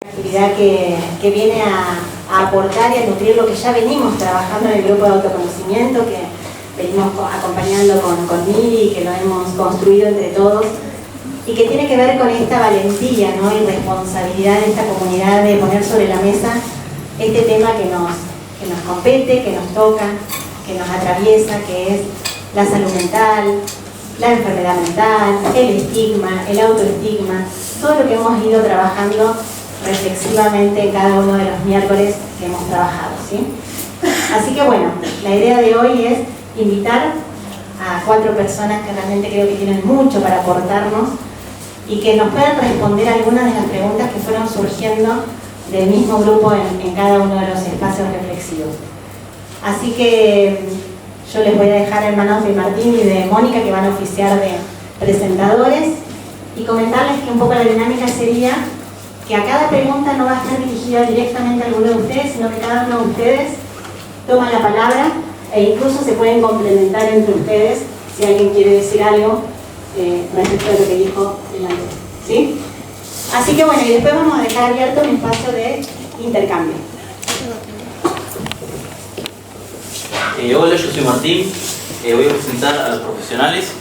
Actividad que viene a aportar y a nutrir lo que ya venimos trabajando en el grupo de autoconocimiento, que venimos acompañando con Miri y que lo hemos construido entre todos, y que tiene que ver con esta valentía, ¿no? Y responsabilidad de esta comunidad de poner sobre la mesa este tema que nos compete, que nos toca, que nos atraviesa, que es la salud mental, la enfermedad mental, el estigma, el autoestigma, todo lo que hemos ido trabajando reflexivamente en cada uno de los miércoles que hemos trabajado, ¿sí? Así que bueno, la idea de hoy es invitar a 4 personas que realmente creo que tienen mucho para aportarnos y que nos puedan responder algunas de las preguntas que fueron surgiendo del mismo grupo en cada uno de los espacios reflexivos. Así que yo les voy a dejar en manos de Martín y de Mónica, que van a oficiar de presentadores, y comentarles que un poco la dinámica sería que a cada pregunta no va a estar dirigida directamente a alguno de ustedes, sino que cada uno de ustedes toma la palabra e incluso se pueden complementar entre ustedes si alguien quiere decir algo respecto de lo que dijo el anterior, ¿sí? Así que bueno, y después vamos a dejar abierto un espacio de intercambio. Hola, yo soy Martín, voy a presentar a los profesionales.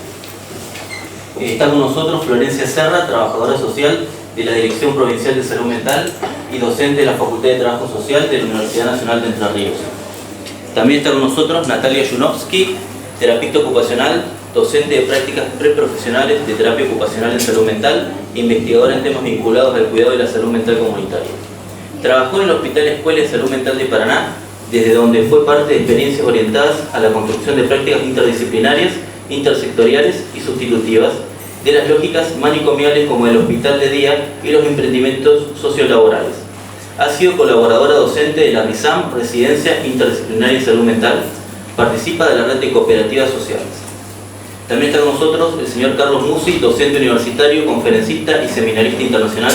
Está con nosotros Florencia Serra, trabajadora social de la Dirección Provincial de Salud Mental y docente de la Facultad de Trabajo Social de la Universidad Nacional de Entre Ríos. También está con nosotros Natalia Yunovsky, terapeuta ocupacional, docente de prácticas preprofesionales de terapia ocupacional en salud mental e investigadora en temas vinculados al cuidado de la salud mental comunitaria. Trabajó en el Hospital Escuela de Salud Mental de Paraná, desde donde fue parte de experiencias orientadas a la construcción de prácticas interdisciplinarias, intersectoriales y sustitutivas de las lógicas manicomiales como el hospital de día y los emprendimientos sociolaborales. Ha sido colaboradora docente de la RISAM, Residencia Interdisciplinaria en Salud Mental. Participa de la red de cooperativas sociales. También está con nosotros el señor Carlos Musi, docente universitario, conferencista y seminarista internacional,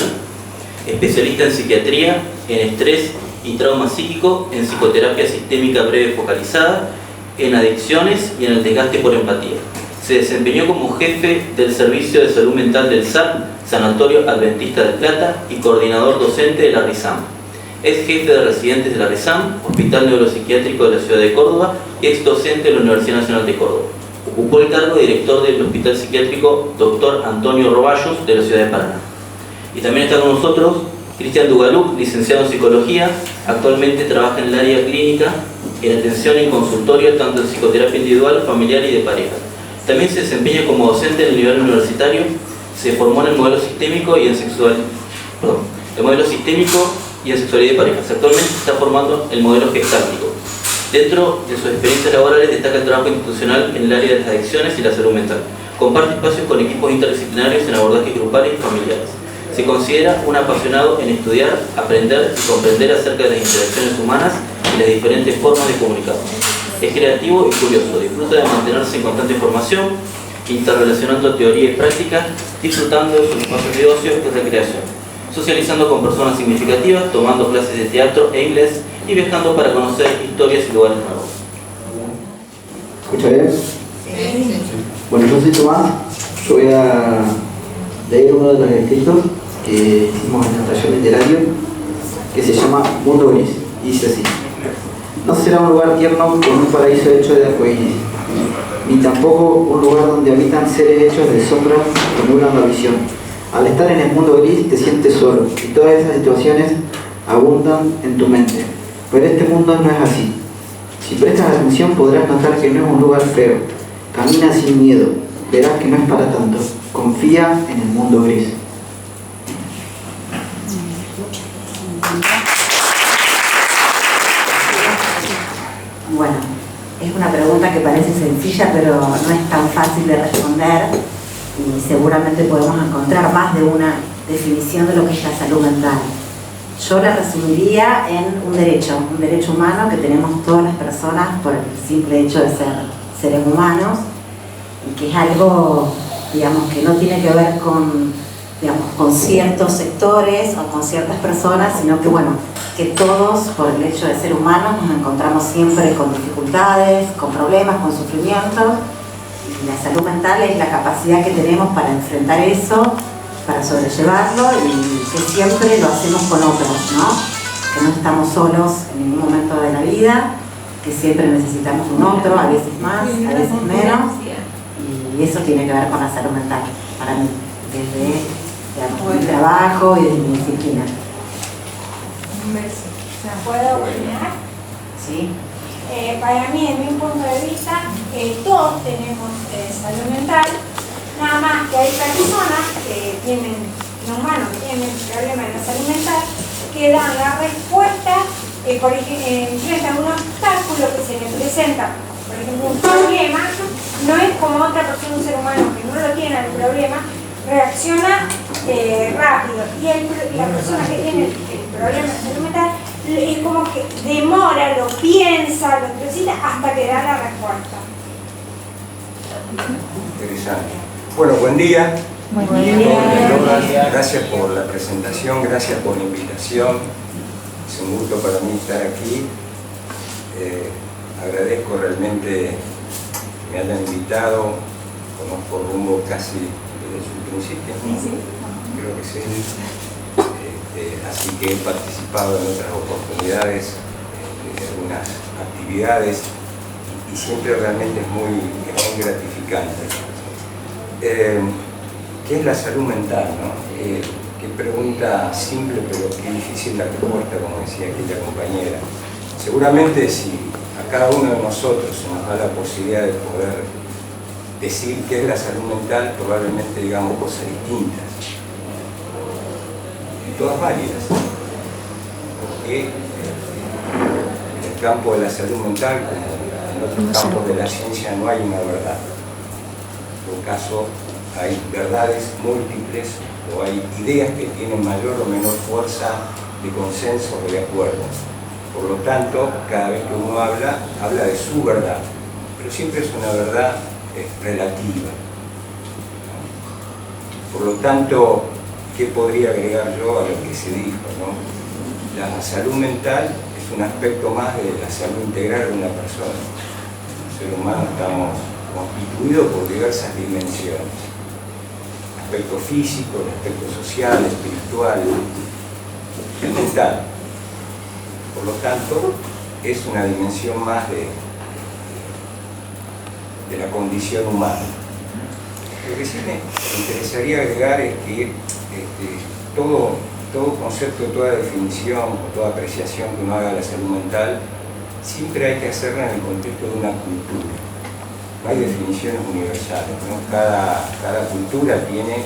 especialista en psiquiatría, en estrés y trauma psíquico, en psicoterapia sistémica breve focalizada, en adicciones y en el desgaste por empatía. Se desempeñó como jefe del Servicio de Salud Mental del SAP, Sanatorio Adventista de Plata, y coordinador docente de la RISAM. Es jefe de residentes de la RISAM, Hospital Neuropsiquiátrico de la Ciudad de Córdoba, y ex docente de la Universidad Nacional de Córdoba. Ocupó el cargo de director del Hospital Psiquiátrico Dr. Antonio Roballos de la Ciudad de Paraná. Y también está con nosotros Cristian Dugaluc, licenciado en Psicología. Actualmente trabaja en el área clínica, en atención y en consultorio, tanto en psicoterapia individual, familiar y de pareja. También se desempeña como docente en el nivel universitario. Se formó en el modelo sistémico y en sexualidad de parejas. Actualmente se está formando el modelo gestáltico. Dentro de sus experiencias laborales destaca el trabajo institucional en el área de las adicciones y la salud mental. Comparte espacios con equipos interdisciplinarios en abordajes grupales y familiares. Se considera un apasionado en estudiar, aprender y comprender acerca de las interacciones humanas y las diferentes formas de comunicarnos. Es creativo y curioso, disfruta de mantenerse en constante formación, interrelacionando teoría y práctica, disfrutando de sus espacios de ocio y recreación, socializando con personas significativas, tomando clases de teatro e inglés y viajando para conocer historias y lugares nuevos. ¿Escucha bien? Sí. Bueno, yo soy Tomás. Yo voy a leer uno de los escritos que hicimos en el taller literario, que se llama Mundo Gris, y dice así: no será un lugar tierno con un paraíso hecho de arcoíris, ni tampoco un lugar donde habitan seres hechos de sombra que nublan la visión. Al estar en el mundo gris te sientes solo, y todas esas situaciones abundan en tu mente. Pero este mundo no es así. Si prestas atención podrás notar que no es un lugar feo. Camina sin miedo, verás que no es para tanto. Confía en el mundo gris. Bueno, es una pregunta que parece sencilla, pero no es tan fácil de responder, y seguramente podemos encontrar más de una definición de lo que es la salud mental. Yo la resumiría en un derecho humano que tenemos todas las personas por el simple hecho de ser seres humanos, y que es algo, digamos, que no tiene que ver con ciertos sectores o con ciertas personas, sino que, bueno, que todos, por el hecho de ser humanos, nos encontramos siempre con dificultades, con problemas, con sufrimientos, y la salud mental es la capacidad que tenemos para enfrentar eso para sobrellevarlo y que siempre lo hacemos con otros, ¿no? Que no estamos solos en ningún momento de la vida, que siempre necesitamos un otro, a veces más, a veces menos, y eso tiene que ver con la salud mental, para mí, desde mi trabajo y desde mi disciplina. Un beso. ¿Puedo opinar? ¿Sí? Para mí, en mi punto de vista, todos tenemos salud mental, nada más que hay personas que tienen, humanos que tienen problemas de la salud mental, que dan la respuesta por ejemplo, frente a un obstáculo que se les presenta, por ejemplo, un problema, no es como otra persona, un ser humano que no lo tiene el problema, reacciona rápido. Y la persona que tiene el problema de salud mental es como que demora, lo piensa, lo necesita hasta que da la respuesta. Interesante. Bueno, buen día. Buen día. Gracias por la presentación, gracias por la invitación. Es un gusto para mí estar aquí. Agradezco realmente que me hayan invitado. Conozco Rumbo casi desde su principio, ¿no? Sí. Creo que sí. Así que he participado en otras oportunidades, de algunas actividades, y siempre realmente es muy gratificante. ¿Qué es la salud mental, no? Qué pregunta simple, pero qué difícil la respuesta, como decía aquella compañera. Seguramente si a cada uno de nosotros se nos da la posibilidad de poder decir qué es la salud mental, probablemente digamos cosas distintas, y todas válidas, porque en el campo de la salud mental, como en otros campos de la ciencia, no hay una verdad. En todo caso, hay verdades múltiples o hay ideas que tienen mayor o menor fuerza de consenso o de acuerdo. Por lo tanto, cada vez que uno habla de su verdad, pero siempre es una verdad relativa. Por lo tanto, ¿qué podría agregar yo a lo que se dijo, ¿no? La salud mental es un aspecto más de la salud integral de una persona. Los seres humanos estamos constituidos por diversas dimensiones. El aspecto físico, el aspecto social, espiritual, el mental. Por lo tanto, es una dimensión más de la condición humana. Lo que sí me interesaría agregar es que todo concepto, toda definición o toda apreciación que uno haga de la salud mental, siempre hay que hacerla en el contexto de una cultura. No hay definiciones universales, ¿no? Cada cultura tiene,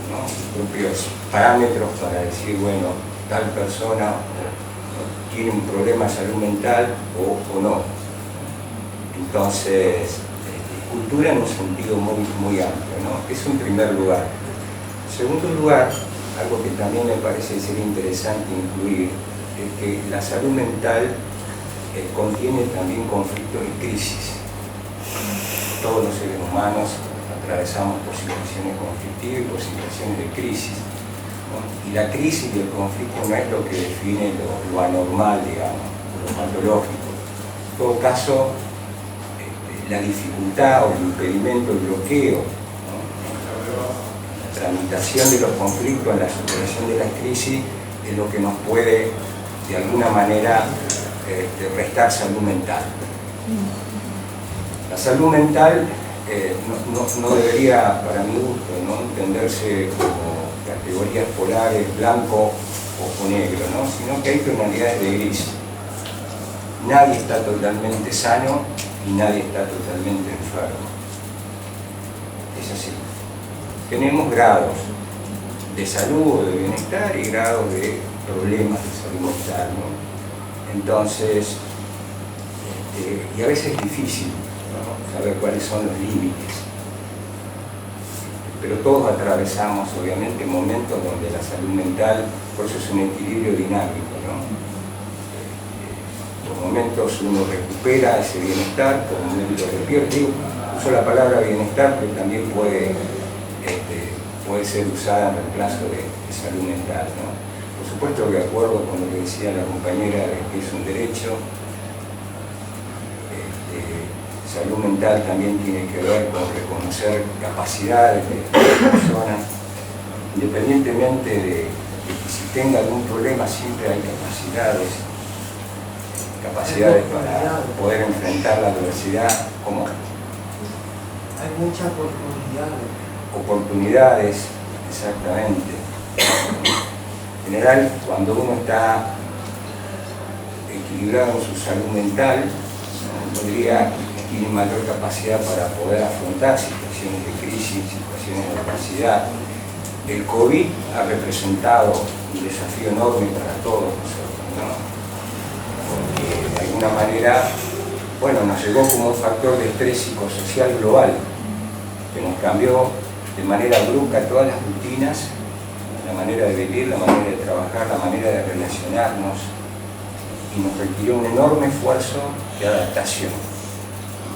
¿no?, sus propios parámetros para decir, bueno, tal persona, ¿no?, tiene un problema de salud mental o no. Entonces, cultura en un sentido muy amplio, ¿no? Es un primer lugar. En segundo lugar, algo que también me parece ser interesante incluir, es que la salud mental contiene también conflictos y crisis. Todos los seres humanos atravesamos por situaciones conflictivas y por situaciones de crisis, ¿no? Y la crisis y el conflicto no es lo que define lo anormal, digamos, lo patológico. En todo caso, la dificultad o el impedimento, el bloqueo, ¿no?, la tramitación de los conflictos, la superación de la crisis, es lo que nos puede, de alguna manera, restar salud mental. La salud mental no debería, para mi gusto, ¿no?, entenderse como categorías polares, blanco o negro, ¿no?, sino que hay tonalidades de gris. Nadie está totalmente sano y nadie está totalmente enfermo. Es así. Tenemos grados de salud o de bienestar y grados de problemas de salud mental, ¿no? Entonces, y a veces es difícil, ¿no?, saber cuáles son los límites. Pero todos atravesamos, obviamente, momentos donde la salud mental, por eso es un equilibrio dinámico, ¿no? Por momentos uno recupera ese bienestar, por momentos lo pierde. Digo, uso la palabra bienestar, pero también puede ser usada en reemplazo de salud mental, ¿no? Por supuesto, de acuerdo con lo que decía la compañera, de que es un derecho. Salud mental también tiene que ver con reconocer capacidades de las personas. independientemente de que si tenga algún problema, siempre hay capacidades para poder enfrentar la adversidad como hay muchas oportunidades. Oportunidades, exactamente. En general, cuando uno está equilibrado en su salud mental, podría tiene mayor capacidad para poder afrontar situaciones de crisis, situaciones de adversidad. El COVID ha representado un desafío enorme para todos nosotros, ¿no? Porque de alguna manera, bueno, nos llegó como un factor de estrés psicosocial global, que nos cambió de manera brusca todas las rutinas, la manera de vivir, la manera de trabajar, la manera de relacionarnos, y nos requirió un enorme esfuerzo de adaptación.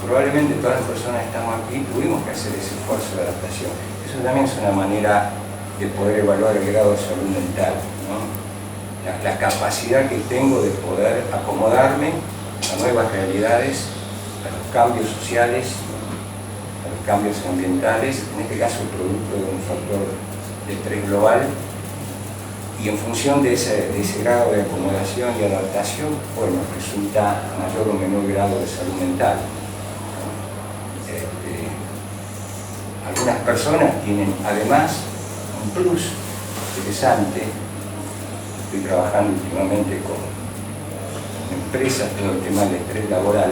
Probablemente todas las personas que estamos aquí tuvimos que hacer ese esfuerzo de adaptación. Eso también es una manera de poder evaluar el grado de salud mental, ¿no? La capacidad que tengo de poder acomodarme a nuevas realidades, a los cambios sociales, a los cambios ambientales, en este caso producto de un factor de estrés global, y en función de ese grado de acomodación y adaptación, bueno, resulta mayor o menor grado de salud mental. Algunas personas tienen además un plus interesante. Estoy trabajando últimamente con empresas, todo el tema del estrés laboral,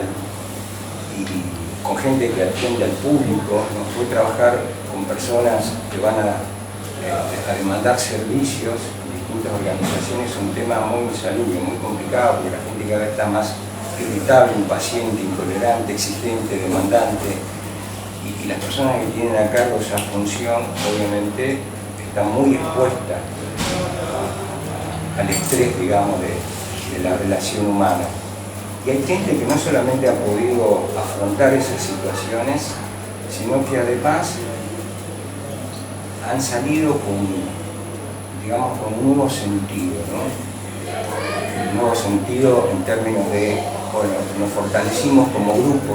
y con gente que atiende al público, ¿no? Voy a trabajar con personas que van a demandar servicios en distintas organizaciones. Es un tema muy insalubre, muy complicado, porque la gente cada vez está más irritable, impaciente, intolerante, exigente, demandante. Y las personas que tienen a cargo esa función, obviamente, están muy expuestas al estrés, digamos, de la relación humana. Y hay gente que no solamente ha podido afrontar esas situaciones, sino que además han salido con, digamos, con un nuevo sentido, ¿no? Un nuevo sentido en términos de, bueno, nos fortalecimos como grupo,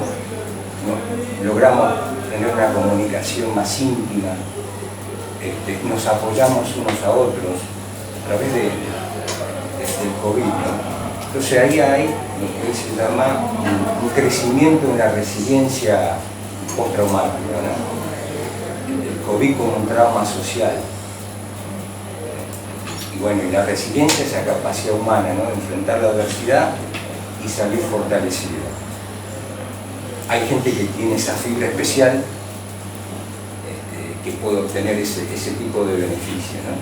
¿no? Logramos tener una comunicación más íntima, nos apoyamos unos a otros a través del COVID, ¿no? Entonces ahí hay lo que se llama un crecimiento en la resiliencia postraumática, ¿no? El COVID como un trauma social. Y bueno, y la resiliencia es esa capacidad humana, ¿no? De enfrentar la adversidad y salir fortalecido. Hay gente que tiene esa fibra especial que puede obtener ese tipo de beneficio, ¿no?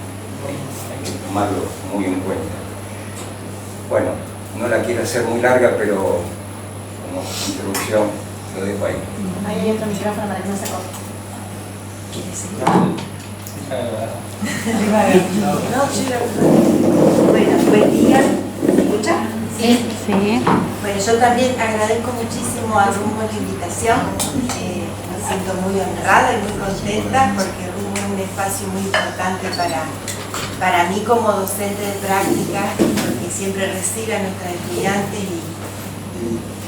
Hay que tomarlo muy en cuenta. Bueno, no la quiero hacer muy larga, pero como introducción lo dejo ahí. Ahí hay otro micrófono para que no se corte. ¿Quieres seguir? Bueno, buen día. ¿Me escucha? Sí. Bueno, yo también agradezco muchísimo a Rumbo la invitación. Me siento muy honrada y muy contenta porque Rumbo es un espacio muy importante para mí como docente de práctica, porque siempre recibe a nuestros estudiantes y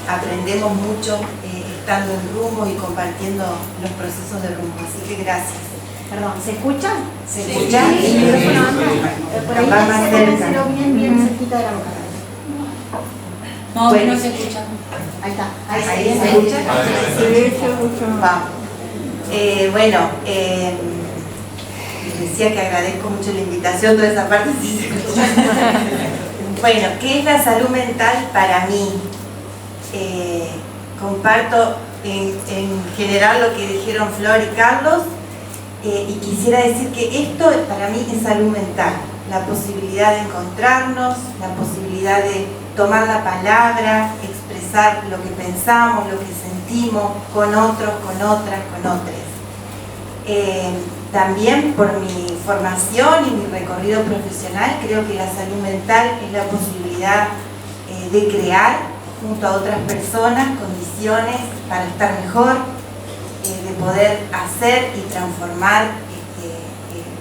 aprendemos mucho estando en Rumbo y compartiendo los procesos de Rumbo. Así que gracias. Perdón, ¿se escucha? ¿Se escucha? Sí, el micrófono anda. Por ahí Capaz más se cerca. bien cerquita de la boca. No, Bueno. no se escucha. Ahí está. ¿Ahí se escucha? Vamos. Bueno, decía que agradezco mucho la invitación, toda esa parte sí se escucha. Bueno, ¿qué es la salud mental para mí? Comparto en general lo que dijeron Flor y Carlos, y quisiera decir que esto para mí es salud mental, la posibilidad de encontrarnos, la posibilidad de tomar la palabra, expresar lo que pensamos, lo que sentimos con otros, con otras, con otros. También por mi formación y mi recorrido profesional, creo que la salud mental es la posibilidad de crear junto a otras personas condiciones para estar mejor, de poder hacer y transformar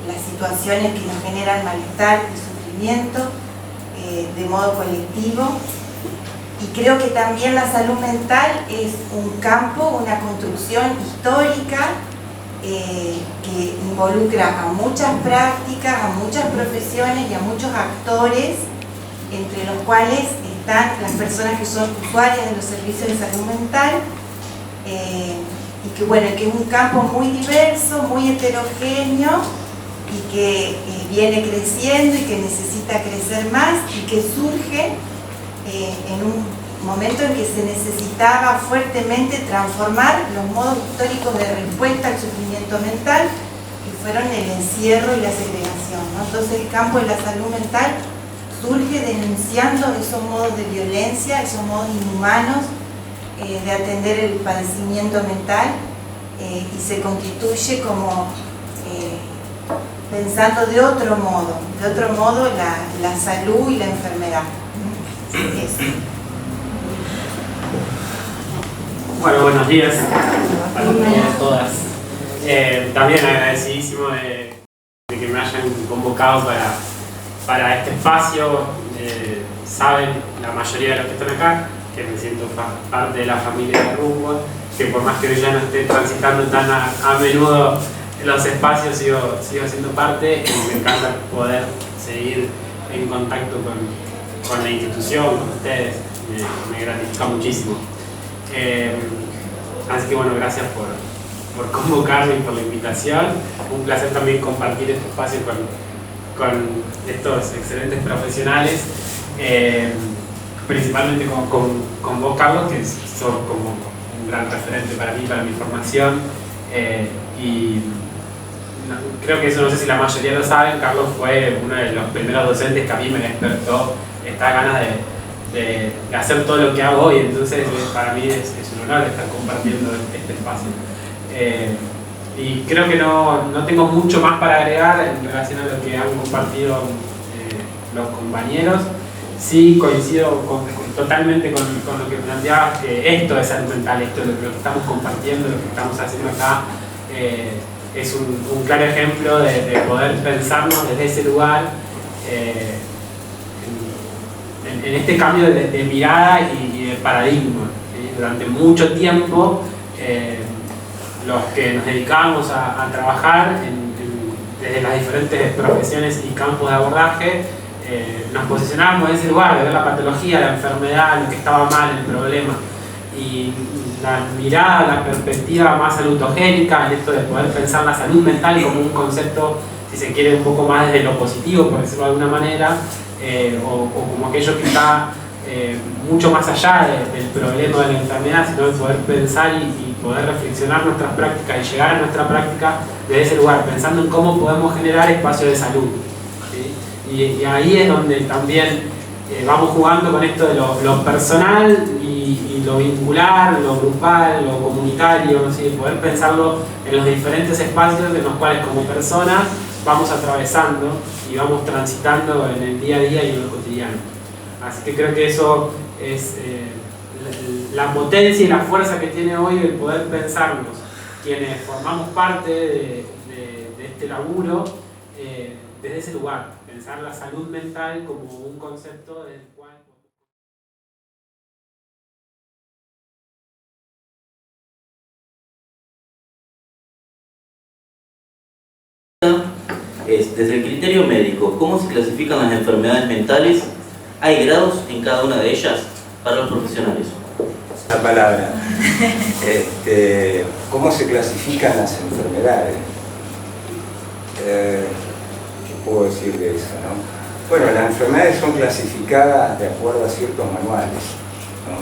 las situaciones que nos generan malestar y sufrimiento de modo colectivo. Y creo que también la salud mental es un campo, una construcción histórica que involucra a muchas prácticas, a muchas profesiones y a muchos actores, entre los cuales están las personas que son usuarias de los servicios de salud mental, y que bueno, que es un campo muy diverso, muy heterogéneo, y que viene creciendo y que necesita crecer más, y que surge en un momento en que se necesitaba fuertemente transformar los modos históricos de respuesta al sufrimiento mental, que fueron el encierro y la segregación, ¿no? Entonces el campo de la salud mental surge denunciando esos modos de violencia, esos modos inhumanos de atender el padecimiento mental, y se constituye como pensando de otro modo la salud y la enfermedad. Eso. Bueno, buenos días a todas. También agradecidísimo de que me hayan convocado para este espacio. Saben la mayoría de los que están acá que me siento parte de la familia de Rumbo, que por más que yo ya no esté transitando tan a menudo los espacios, sigo siendo parte, y me encanta poder seguir en contacto con la institución, con ustedes. Me gratifica muchísimo. Así que bueno, gracias por convocarme y por la invitación. Un placer también compartir este espacio con estos excelentes profesionales, principalmente con vos, Carlos, que sos como un gran referente para mí, para mi formación, y creo que eso, no sé si la mayoría lo saben, Carlos fue uno de los primeros docentes que a mí me despertó esta ganas de hacer todo lo que hago hoy. Entonces para mí es un honor estar compartiendo este espacio, y creo que no tengo mucho más para agregar en relación a lo que han compartido los compañeros. Sí coincido totalmente con lo que planteabas, que esto es salud mental, esto es lo que estamos compartiendo, lo que estamos haciendo acá, es un claro ejemplo de poder pensarnos desde ese lugar, en este cambio de mirada y de paradigma. ¿Sí? Durante mucho tiempo, los que nos dedicábamos a trabajar desde las diferentes profesiones y campos de abordaje, nos posicionábamos en ese lugar de ver la patología, la enfermedad, lo que estaba mal, el problema, y la mirada, la perspectiva más salutogénica, en esto de poder pensar la salud mental como un concepto, si se quiere, un poco más desde lo positivo, por decirlo de alguna manera, o como aquello que está mucho más allá del problema de la enfermedad, sino de poder pensar y poder reflexionar nuestras prácticas y llegar a nuestra práctica desde ese lugar, pensando en cómo podemos generar espacios de salud. ¿Sí? Y ahí es donde también vamos jugando con esto de lo personal y lo vincular, lo grupal, lo comunitario, ¿sí? Poder pensarlo en los diferentes espacios en los cuales como personas vamos atravesando y vamos transitando en el día a día y en lo cotidiano. Así que creo que eso es la potencia y la fuerza que tiene hoy el poder pensarnos, quienes formamos parte de este laburo, desde ese lugar, pensar la salud mental como un concepto del cual... Desde el criterio médico, ¿cómo se clasifican las enfermedades mentales? ¿Hay grados en cada una de ellas para los profesionales? La palabra. ¿Cómo se clasifican las enfermedades? ¿Qué puedo decir de eso, no? Bueno, las enfermedades son clasificadas de acuerdo a ciertos manuales, ¿no?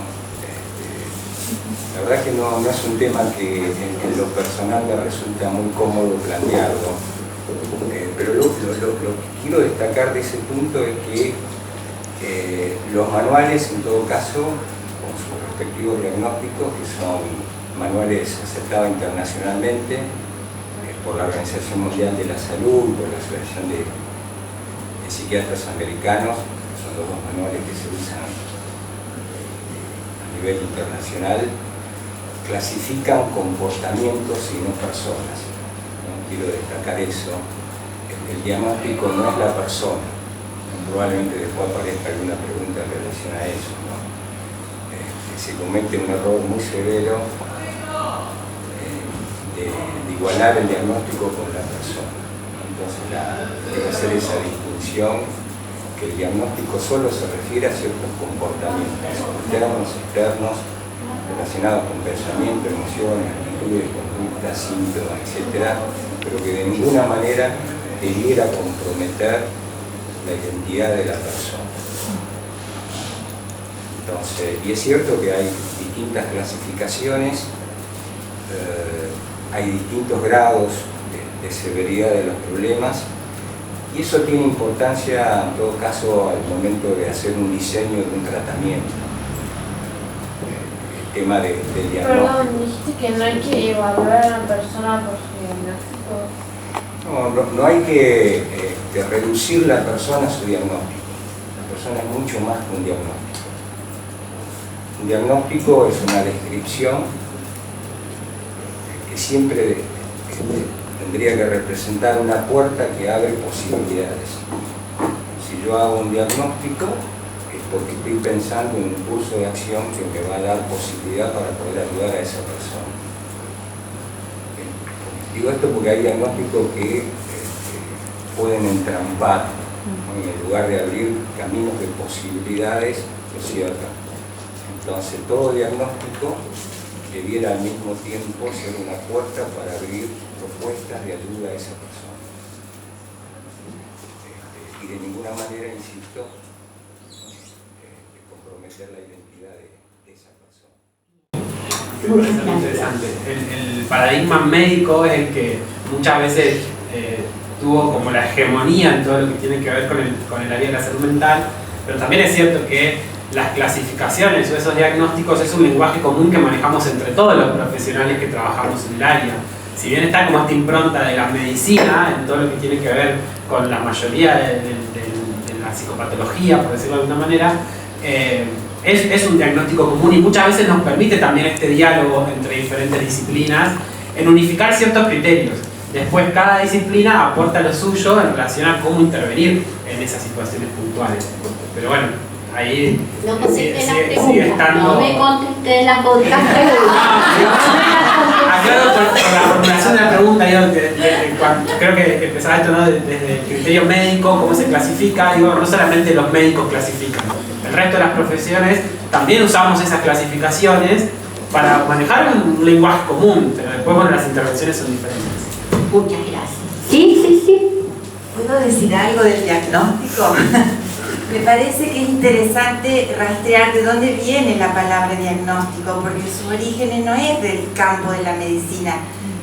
La verdad que no es un tema que en lo personal me resulta muy cómodo plantearlo, pero lo que quiero destacar de ese punto es que los manuales, en todo caso, con sus respectivos diagnósticos, que son manuales aceptados internacionalmente por la Organización Mundial de la Salud, por la Asociación de Psiquiatras Americanos, que son los dos manuales que se usan a nivel internacional, clasifican comportamientos y no personas. ¿No? Quiero destacar eso. El diagnóstico no es la persona. Probablemente después aparezca alguna pregunta en relación a eso, ¿no? Se comete un error muy severo de de igualar el diagnóstico con la persona. Entonces, debe hacer esa distinción, que el diagnóstico solo se refiere a ciertos comportamientos internos, externos, relacionados con pensamiento, emociones, actitudes, conductas, síntomas, etc., pero que de ninguna manera debiera comprometer la identidad de la persona. Entonces, y es cierto que hay distintas clasificaciones, hay distintos grados de severidad de los problemas, y eso tiene importancia en todo caso al momento de hacer un diseño de un tratamiento. El tema del diagnóstico. Perdón, dijiste que no hay que evaluar a una persona por su diagnóstico. No hay que reducir la persona a su diagnóstico. La persona es mucho más que un diagnóstico. Un diagnóstico es una descripción que siempre tendría que representar una puerta que abre posibilidades. Si yo hago un diagnóstico es porque estoy pensando en un curso de acción que me va a dar posibilidad para poder ayudar a esa persona. Digo esto porque hay diagnósticos que pueden entrampar, ¿no? En lugar de abrir caminos de posibilidades, lo cierran. Entonces todo diagnóstico debiera al mismo tiempo ser una puerta para abrir propuestas de ayuda a esa persona. Y de ninguna manera, insisto, comprometer la identidad de esa persona. Es muy interesante. El paradigma médico es el que muchas veces tuvo como la hegemonía en todo lo que tiene que ver con el área de la salud mental, pero también es cierto que las clasificaciones o esos diagnósticos es un lenguaje común que manejamos entre todos los profesionales que trabajamos en el área. Si bien está como esta impronta de la medicina en todo lo que tiene que ver con la mayoría de la psicopatología, por decirlo de alguna manera, es un diagnóstico común y muchas veces nos permite también este diálogo entre diferentes disciplinas en unificar ciertos criterios. Después cada disciplina aporta lo suyo en relación a cómo intervenir en esas situaciones puntuales. Pero bueno, ahí no contesté las sigue preguntas, estando... no me contesté las otras preguntas. Aclaro por la formulación de la pregunta, creo que empezaba esto, ¿no? Desde el criterio médico, cómo se clasifica, digo, no solamente los médicos clasifican, el resto de las profesiones también usamos esas clasificaciones para manejar un lenguaje común, pero después bueno, las intervenciones son diferentes. Muchas gracias. Sí. ¿Puedo decir algo del diagnóstico? Me parece que es interesante rastrear de dónde viene la palabra diagnóstico, porque su origen no es del campo de la medicina.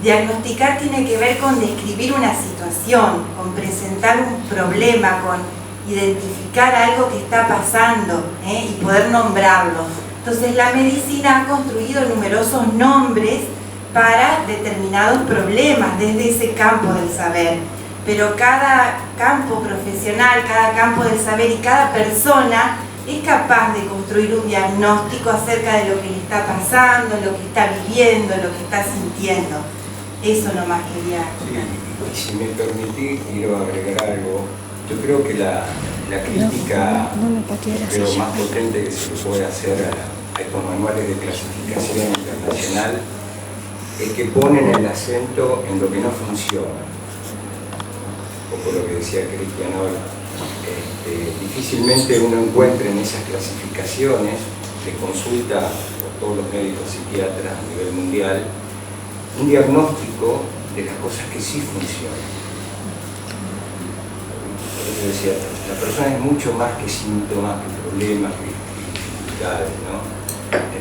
Diagnosticar tiene que ver con describir una situación, con presentar un problema, con identificar algo que está pasando y poder nombrarlo. Entonces la medicina ha construido numerosos nombres para determinados problemas desde ese campo del saber. Pero cada campo profesional, cada campo del saber y cada persona es capaz de construir un diagnóstico acerca de lo que le está pasando, lo que está viviendo, lo que está sintiendo. Eso nomás quería. Sí, y si me permitís, quiero agregar algo. Yo creo que la crítica más potente que se le puede hacer a estos manuales de clasificación internacional es que ponen el acento en lo que no funciona. Un poco lo que decía Cristian hoy. Difícilmente uno encuentra en esas clasificaciones de consulta por todos los médicos psiquiatras a nivel mundial un diagnóstico de las cosas que sí funcionan. Por eso decía, la persona es mucho más que síntomas, que problemas, que dificultades, ¿no?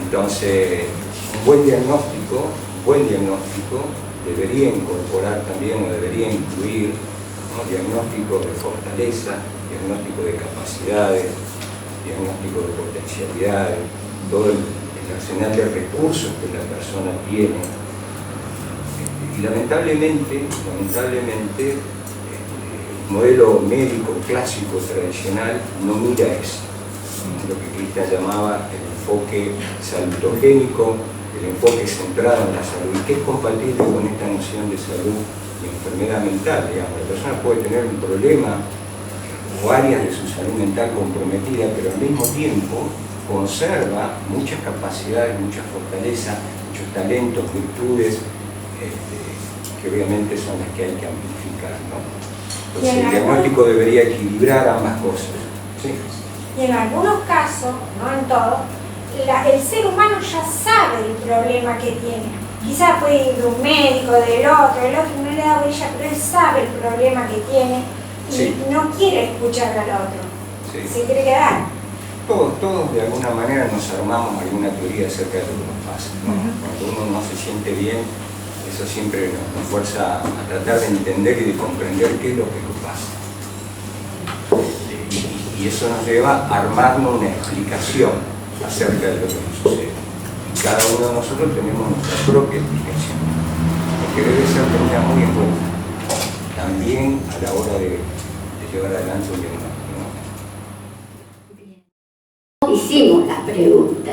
Entonces, un buen diagnóstico debería incorporar también o debería incluir, ¿no? Diagnóstico de fortaleza, diagnóstico de capacidades, diagnóstico de potencialidades, todo el arsenal de recursos que la persona tiene. Y lamentablemente, el modelo médico clásico tradicional no mira eso, lo que Cristian llamaba el enfoque salutogénico, el enfoque centrado en la salud, y que es compatible con esta noción de salud y enfermedad mental. Digamos, la persona puede tener un problema o áreas de su salud mental comprometida, pero al mismo tiempo conserva muchas capacidades, mucha fortaleza, muchos talentos, virtudes, que obviamente son las que hay que amplificar, ¿no? Entonces el diagnóstico debería equilibrar ambas cosas. ¿Sí? Y en algunos casos, no en todos, el ser humano ya sabe el problema que tiene. Quizás puede ir de un médico, del otro, el otro no le da bolilla, pero él sabe el problema que tiene y sí, no quiere escuchar al otro. Sí. Se quiere quedar. Todos de alguna manera nos armamos alguna teoría acerca de lo que nos pasa, ¿no? Cuando uno no se siente bien, eso siempre nos fuerza a tratar de entender y de comprender qué es lo que nos pasa. Y eso nos lleva a armarnos una explicación acerca de lo que nos sucede. Cada uno de nosotros tenemos nuestra propia explicación, que debe ser tenida muy en cuenta, también a la hora de llevar adelante un diagnóstico. Hicimos la pregunta.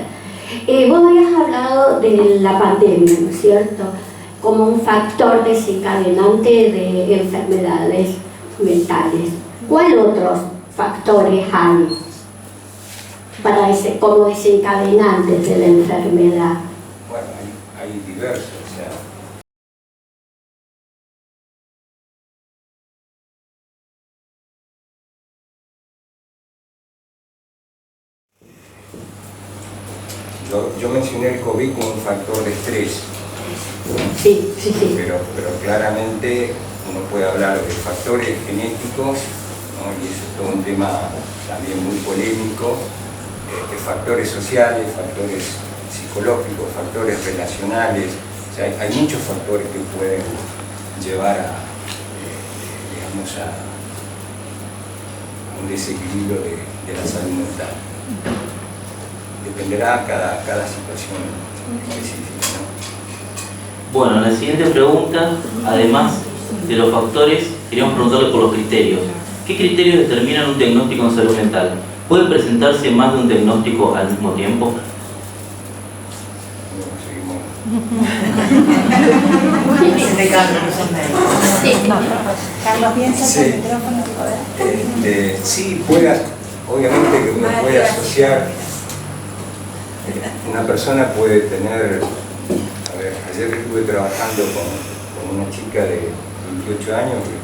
Vos habías hablado de la pandemia, ¿no es cierto?, como un factor desencadenante de enfermedades mentales. ¿Cuál otros factores hay como desencadenantes de la enfermedad? Bueno, hay diversos, o sea, yo mencioné el COVID como un factor de estrés. Sí. Pero claramente uno puede hablar de factores genéticos, ¿no? Y eso es todo un tema también muy polémico, de factores sociales, factores psicológicos, factores relacionales. O sea, hay muchos factores que pueden llevar a un desequilibrio de la salud mental. Dependerá cada situación específica, ¿no? Bueno, la siguiente pregunta, además de los factores, queríamos preguntarle por los criterios. ¿Qué criterios determinan un diagnóstico en salud mental? ¿Puede presentarse más de un diagnóstico al mismo tiempo? Carlos, piensa sí. el micrófono. Sí, obviamente que uno puede asociar, una persona puede tener, ayer estuve trabajando con una chica de 28 años que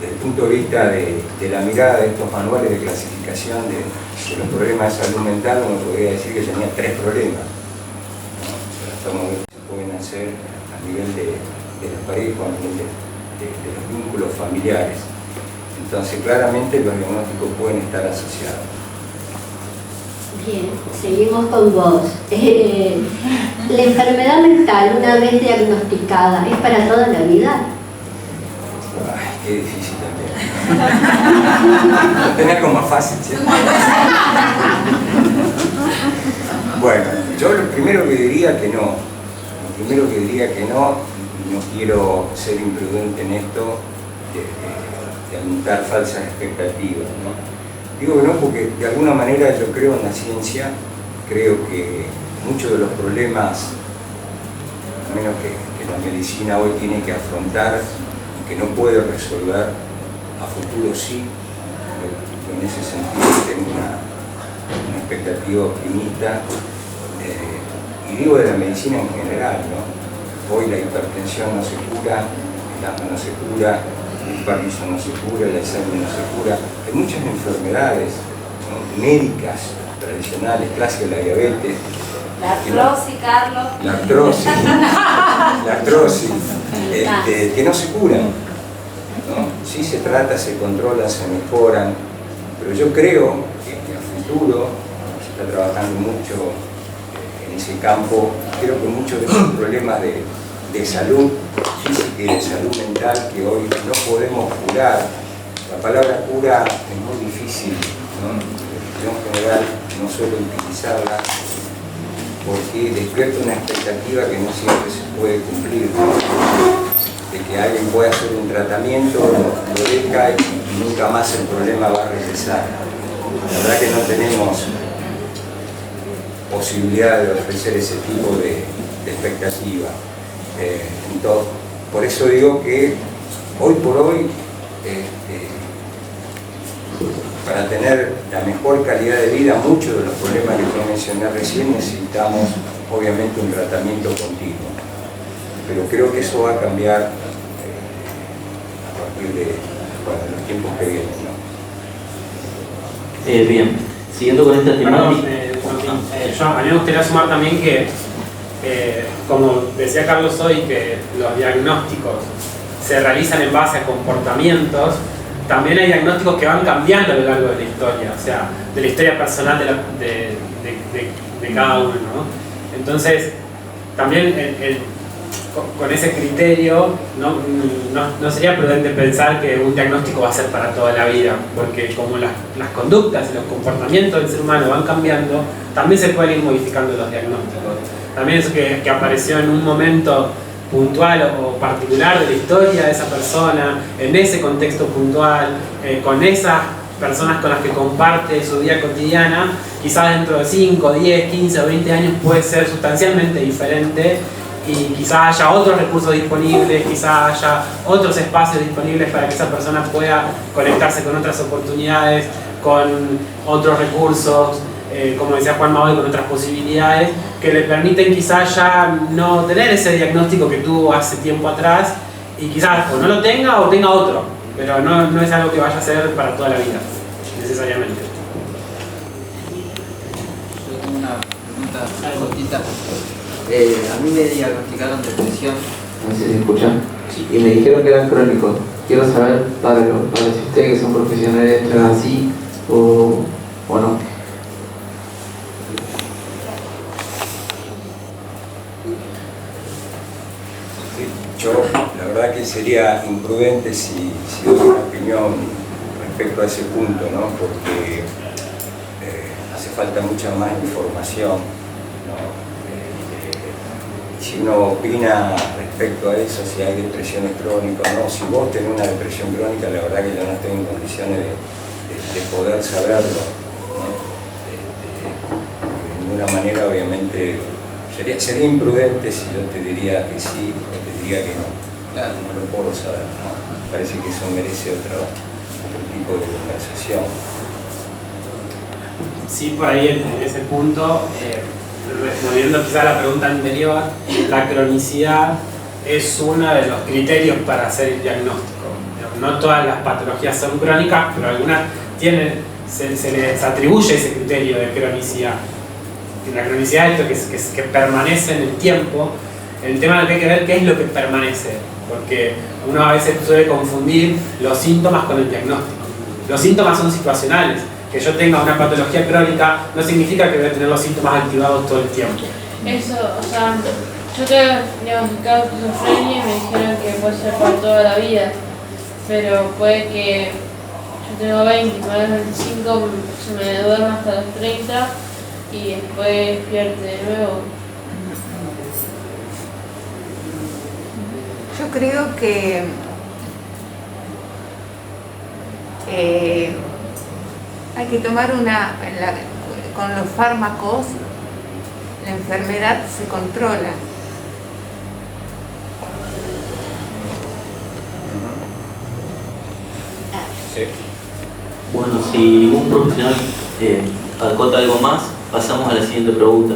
desde el punto de vista de la mirada de estos manuales de clasificación de los problemas de salud mental, uno podría decir que tenía 3 problemas, ¿no? Se pueden hacer a nivel de la pareja, a nivel de los vínculos familiares. Entonces claramente los diagnósticos pueden estar asociados. Bien, seguimos con vos. ¿La enfermedad mental, una vez diagnosticada, es para toda la vida? Ay, qué difícil también. Lo tenés como más fácil, ¿cierto? Bueno, yo lo primero que diría que no. No quiero ser imprudente en esto de alentar falsas expectativas, ¿no? Digo que no porque de alguna manera yo creo en la ciencia, creo que muchos de los problemas, al menos que la medicina hoy tiene que afrontar y que no puede resolver, a futuro sí. Yo en ese sentido tengo una expectativa optimista, y digo de la medicina en general, ¿no? Hoy la hipertensión no se cura, el asma no se cura, el Parkinson no se cura, el Alzheimer no se cura. Hay muchas enfermedades, ¿no?, médicas tradicionales, clásicas, la diabetes. La artrosis, Carlos. La artrosis, que no se curan, ¿no? Sí se trata, se controlan, se mejoran, pero yo creo que a futuro se está trabajando mucho en ese campo. Creo que muchos de esos problemas de salud física y de salud mental que hoy no podemos curar. La palabra cura es muy difícil, ¿no? Yo en general no suelo utilizarla porque despierta una expectativa que no siempre se puede cumplir, ¿no? De que alguien pueda hacer un tratamiento, lo deja y nunca más el problema va a regresar. La verdad que no tenemos posibilidad de ofrecer ese tipo de expectativa. Entonces, por eso digo que hoy por hoy, para tener la mejor calidad de vida, muchos de los problemas que yo mencioné recién necesitamos obviamente un tratamiento continuo, pero creo que eso va a cambiar partir de los tiempos que vienen, ¿no? Bien, siguiendo con esta temática. A mí me gustaría sumar también que, como decía Carlos hoy, que los diagnósticos se realizan en base a comportamientos, también hay diagnósticos que van cambiando a lo largo de la historia, o sea, de la historia personal de cada uno, ¿no? Entonces, también con ese criterio no sería prudente pensar que un diagnóstico va a ser para toda la vida, porque como las conductas y los comportamientos del ser humano van cambiando, también se pueden ir modificando los diagnósticos. También eso que apareció en un momento puntual o particular de la historia de esa persona, en ese contexto puntual, con esas personas con las que comparte su vida cotidiana, quizás dentro de 5, 10, 15 o 20 años puede ser sustancialmente diferente, y quizás haya otros recursos disponibles, quizás haya otros espacios disponibles para que esa persona pueda conectarse con otras oportunidades, con otros recursos, como decía Juan Mahoy, con otras posibilidades que le permiten quizás ya no tener ese diagnóstico que tuvo hace tiempo atrás, y quizás o no lo tenga o tenga otro, pero no es algo que vaya a ser para toda la vida, necesariamente. Yo tengo una pregunta cortita. A mí me diagnosticaron depresión. No sé si se escucha. Y me dijeron que eran crónicos. Quiero saber, para si ustedes que son profesionales están así o no. Yo, la verdad que sería imprudente si doy una opinión respecto a ese punto, ¿no? Porque hace falta mucha más información, ¿no? Si uno opina respecto a eso, si hay depresiones crónicas o no, si vos tenés una depresión crónica, la verdad que yo no estoy en condiciones de poder saberlo, ¿no? De ninguna manera, obviamente, sería imprudente si yo te diría que sí o te diría que no. Claro, no lo puedo saber, ¿no? Parece que eso merece otro tipo de conversación. Sí, por ahí en ese punto, respondiendo quizá a la pregunta anterior, la cronicidad es uno de los criterios para hacer el diagnóstico. No todas las patologías son crónicas, pero algunas se les atribuye ese criterio de cronicidad. La cronicidad es esto que permanece en el tiempo. El tema que hay que ver qué es lo que permanece, porque uno a veces suele confundir los síntomas con el diagnóstico. Los síntomas son situacionales. Que yo tenga una patología crónica no significa que voy a tener los síntomas activados todo el tiempo. Eso, o sea, yo tengo diagnosticado esquizofrenia y me dijeron que puede ser para toda la vida, pero puede que yo tengo 20, me voy a 25, se me duerma hasta los 30 y después despierte de nuevo. Yo creo que hay que tomar con los fármacos, la enfermedad se controla. Sí. Bueno, si ningún profesional acota algo más, pasamos a la siguiente pregunta.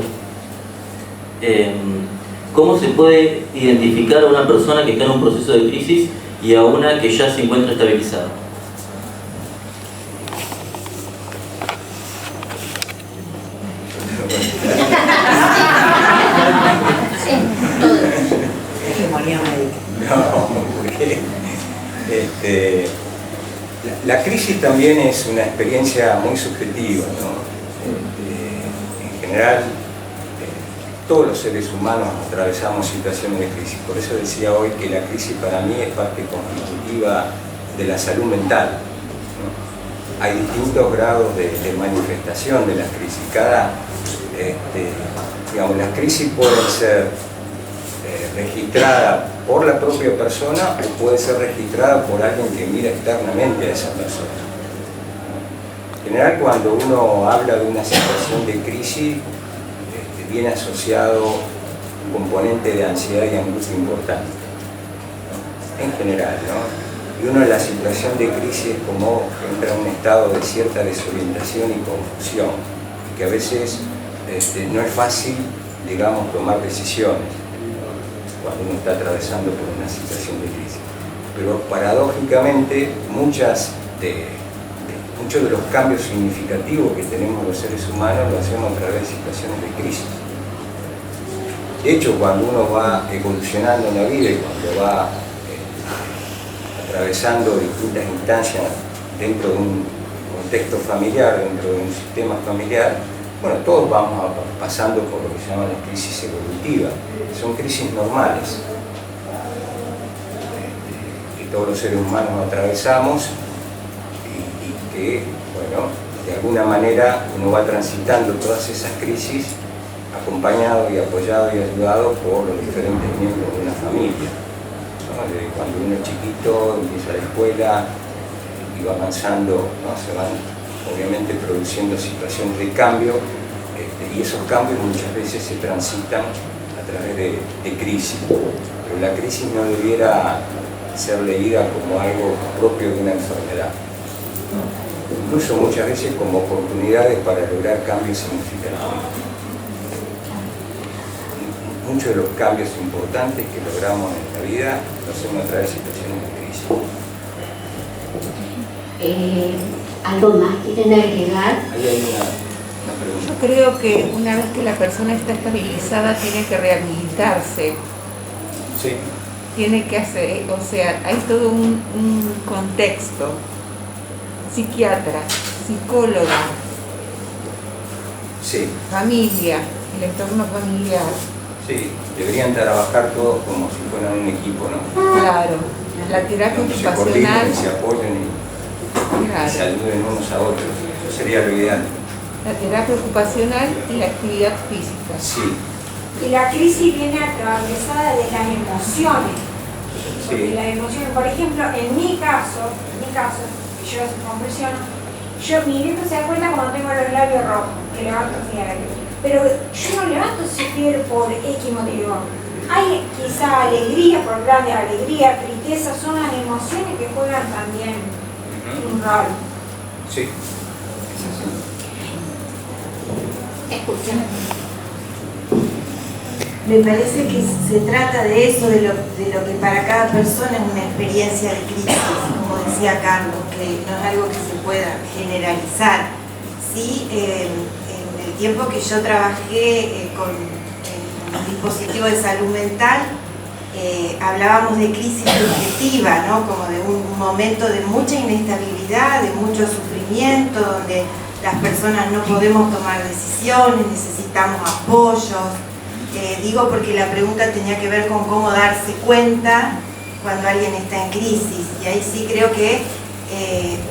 ¿Cómo se puede identificar a una persona que está en un proceso de crisis y a una que ya se encuentra estabilizada? No, porque la crisis también es una experiencia muy subjetiva, ¿no? En general, todos los seres humanos atravesamos situaciones de crisis. Por eso decía hoy que la crisis para mí es parte constitutiva de la salud mental, ¿no? Hay distintos grados de manifestación de la crisis. Digamos, las crisis pueden ser registrada por la propia persona o puede ser registrada por alguien que mira externamente a esa persona. En general, cuando uno habla de una situación de crisis, viene asociado un componente de ansiedad y angustia importante, ¿no? En general, ¿no? Y uno en la situación de crisis es como entra en un estado de cierta desorientación y confusión, que a veces no es fácil, digamos, tomar decisiones cuando uno está atravesando por una situación de crisis. pero paradójicamente muchos de los cambios significativos que tenemos los seres humanos lo hacemos a través de situaciones de crisis. De hecho, cuando uno va evolucionando en la vida y cuando va atravesando distintas instancias dentro de un contexto familiar, dentro de un sistema familiar, bueno, todos vamos pasando por lo que se llaman las crisis evolutivas. Son crisis normales que todos los seres humanos atravesamos y que, bueno, de alguna manera uno va transitando todas esas crisis acompañado y apoyado y ayudado por los diferentes miembros de una familia, ¿no? Desde cuando uno es chiquito, empieza la escuela y va avanzando, ¿no? Se van obviamente produciendo situaciones de cambio y esos cambios muchas veces se transitan a través de crisis, pero la crisis no debiera ser leída como algo propio de una enfermedad, incluso muchas veces como oportunidades para lograr cambios significativos. Muchos de los cambios importantes que logramos en la vida lo hacemos a través de situaciones de crisis. ¿Algo más quieren agregar? Ahí hay una pregunta. Yo creo que una vez que la persona está estabilizada tiene que rehabilitarse. Sí. Tiene que hacer, o sea, hay todo un contexto. Psiquiatra, psicóloga, sí. Familia, el entorno familiar. Sí, deberían trabajar todos como si fueran un equipo, ¿no? Claro, la terapia se ocupacional. coordinen, se apoyen y se ayuden unos a otros. Eso sería lo ideal. La terapia ocupacional y la actividad física. Sí. Y la crisis viene atravesada de las emociones. Porque las emociones, por ejemplo, en mi caso, que yo confesiono, mi viejo se da cuenta cuando tengo los labios rojos, que levanto fiebre. Pero yo no levanto ese fiebre por X motivo. Hay quizá alegría, por grandes alegría, tristeza, son las emociones que juegan también un rol. Sí. Escuchen. Me parece que se trata de eso, de lo que para cada persona es una experiencia de crisis, como decía Carlos, que no es algo que se pueda generalizar. Sí, en el tiempo que yo trabajé con el dispositivo de salud mental, hablábamos de crisis subjetiva, ¿no? Como de un momento de mucha inestabilidad, de mucho sufrimiento, donde las personas no podemos tomar decisiones, necesitamos apoyos. Digo porque la pregunta tenía que ver con cómo darse cuenta cuando alguien está en crisis, y ahí sí creo que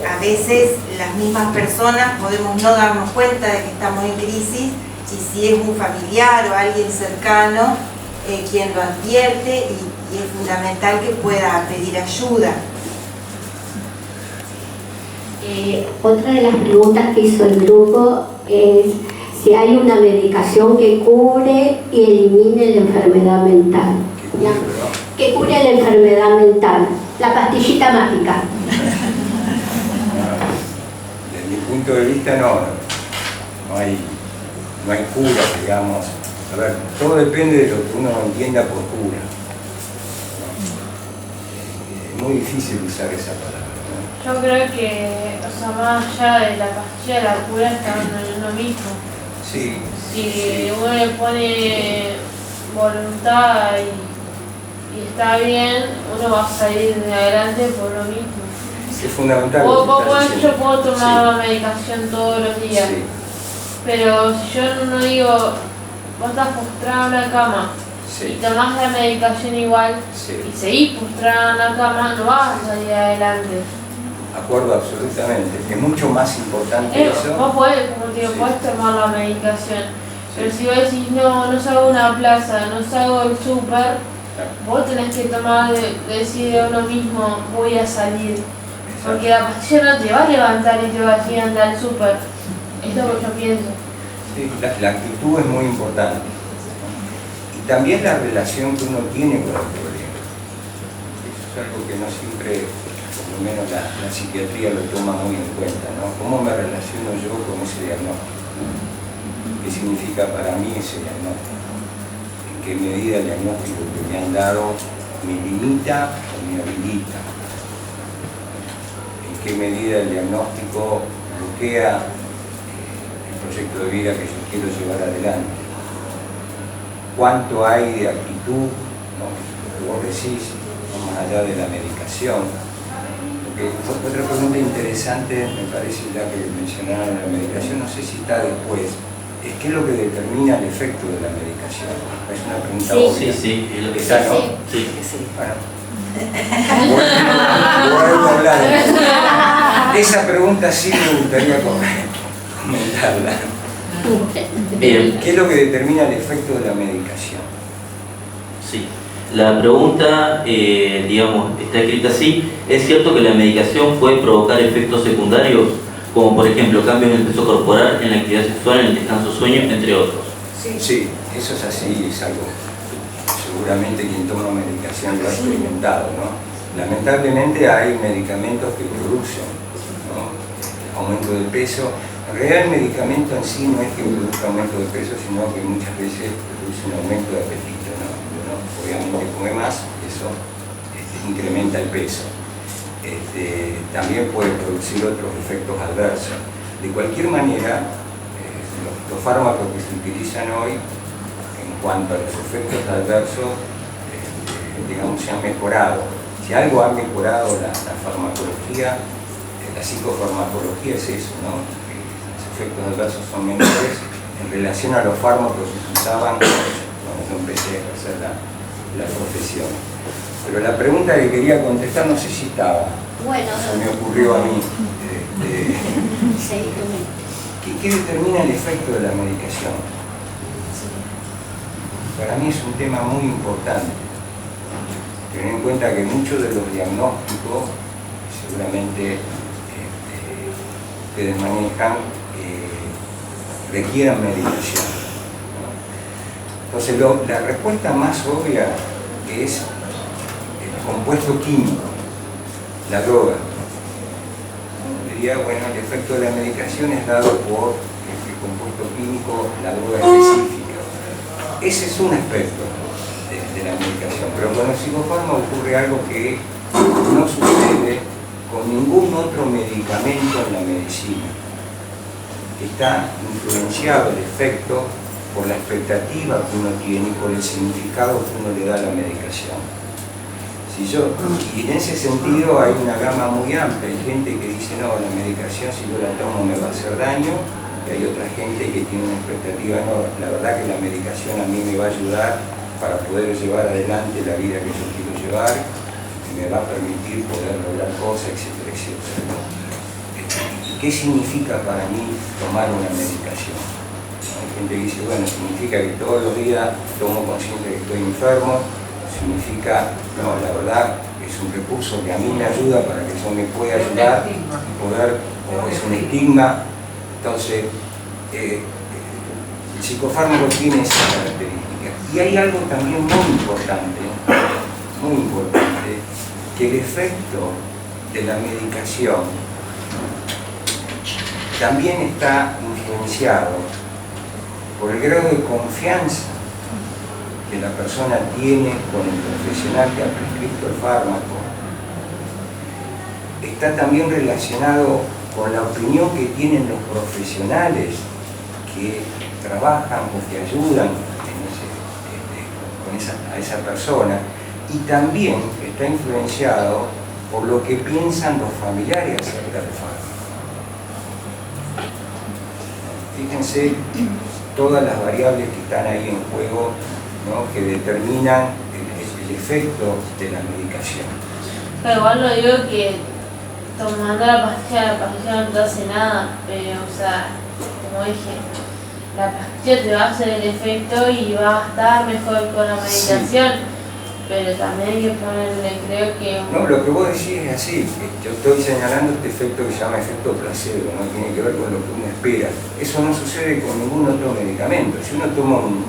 a veces las mismas personas podemos no darnos cuenta de que estamos en crisis, y si es un familiar o alguien cercano quien lo advierte, y es fundamental que pueda pedir ayuda. Otra de las preguntas que hizo el grupo es si hay una medicación que cubre y elimine la enfermedad mental. ¿Ya? Que cure la enfermedad mental. La pastillita mágica. Desde mi punto de vista no hay cura, digamos. A ver, todo depende de lo que uno entienda por cura. Es muy difícil usar esa palabra. Yo creo que, o sea, más allá de la pastilla, la cura está en uno mismo. Sí. Si uno le pone voluntad y está bien, uno va a salir de adelante por lo mismo. Es fundamental. Yo puedo tomar la medicación todos los días, sí. Pero si yo no digo, vos estás postrado en la cama, sí, y tomás la medicación igual, sí, y seguís postrado en la cama, no vas a salir adelante. Acuerdo absolutamente, es mucho más importante eso. Vos podés, como te digo, sí, podés tomar la medicación, sí, pero si vos decís no salgo a una plaza, no salgo del súper, claro, vos tenés que tomar, decir de uno mismo, voy a salir. Exacto. Porque la pastilla no te va a levantar y te va a decir andar al súper. Es lo que yo pienso. Sí, la actitud es muy importante. Y también la relación que uno tiene con el problema. Eso es algo que no siempre, por lo menos la psiquiatría lo toma muy en cuenta, ¿no? ¿Cómo me relaciono yo con ese diagnóstico? ¿Qué significa para mí ese diagnóstico? ¿En qué medida el diagnóstico que me han dado me limita o me habilita? qué medida el diagnóstico bloquea el proyecto de vida que yo quiero llevar adelante. ¿Cuánto hay de actitud, ¿no? Lo que vos decís, ¿no? Más allá de la medicación? Porque otra pregunta interesante, me parece, ya que mencionaron la medicación, no sé si está después, es qué es lo que determina el efecto de la medicación. Es una pregunta obvia. Sí, es lo que está, ¿no? Sí. Bueno. Vuelvo a hablar. Esa pregunta sí me gustaría comentarla. Bien. ¿Qué es lo que determina el efecto de la medicación? Sí. La pregunta, digamos, está escrita así. ¿Es cierto que la medicación puede provocar efectos secundarios, como por ejemplo cambios en el peso corporal, en la actividad sexual, en el descanso sueño, entre otros? Sí, eso es así, es algo. Seguramente quien toma medicación lo ha experimentado, ¿no? Lamentablemente hay medicamentos que producen, ¿no? Aumento de peso. En realidad el medicamento en sí no es que produzca aumento de peso, sino que muchas veces produce un aumento de apetito, ¿no? Uno obviamente come más, eso incrementa el peso. También puede producir otros efectos adversos. De cualquier manera, los fármacos que se utilizan hoy en cuanto a los efectos adversos, digamos, se han mejorado. Si algo ha mejorado la farmacología, la psicofarmacología es eso, ¿no? Los efectos adversos son menores en relación a los fármacos que se usaban cuando yo empecé a hacer la profesión. Pero la pregunta que quería contestar, no sé si estaba, bueno, se me ocurrió a mí. ¿Qué determina el efecto de la medicación? Para mí es un tema muy importante. Tener en cuenta que muchos de los diagnósticos, seguramente ustedes manejan, requieran medicación, ¿no? Entonces la respuesta más obvia es el compuesto químico, la droga. Diría, bueno, el efecto de la medicación es dado por el compuesto químico, la droga específica. Ese es un aspecto de la medicación, pero con los psicofármacos ocurre algo que no sucede con ningún otro medicamento en la medicina. Está influenciado el efecto por la expectativa que uno tiene y por el significado que uno le da a la medicación. Y en ese sentido hay una gama muy amplia. Hay gente que dice, no, la medicación si yo la tomo me va a hacer daño, y hay otra gente que tiene una expectativa, no, la verdad que la medicación a mí me va a ayudar para poder llevar adelante la vida que yo quiero llevar, y me va a permitir poder lograr cosas, etcétera, etcétera, ¿no? ¿Qué significa para mí tomar una medicación? Hay gente que dice, bueno, significa que todos los días tomo consciente que estoy enfermo, significa, no, la verdad es un recurso que a mí me ayuda para que yo me pueda ayudar y poder, o es un estigma. Entonces, el psicofármaco tiene esa característica. Y hay algo también muy importante, que el efecto de la medicación también está influenciado por el grado de confianza que la persona tiene con el profesional que ha prescrito el fármaco. Está también relacionado con la opinión que tienen los profesionales que trabajan o que ayudan a esa persona, y también está influenciado por lo que piensan los familiares acerca del fármaco. Fíjense todas las variables que están ahí en juego, ¿no? Que determinan el efecto de la medicación. Pero igual no digo que tomando la pastilla no te hace nada, pero, o sea, como dije, la pastilla te va a hacer el efecto y va a estar mejor con la medicación, sí. Pero también hay que ponerle, creo que... No, lo que vos decís es así. Yo estoy señalando este efecto que se llama efecto placebo, ¿no? Tiene que ver con lo que uno espera. Eso no sucede con ningún otro medicamento. Si uno toma un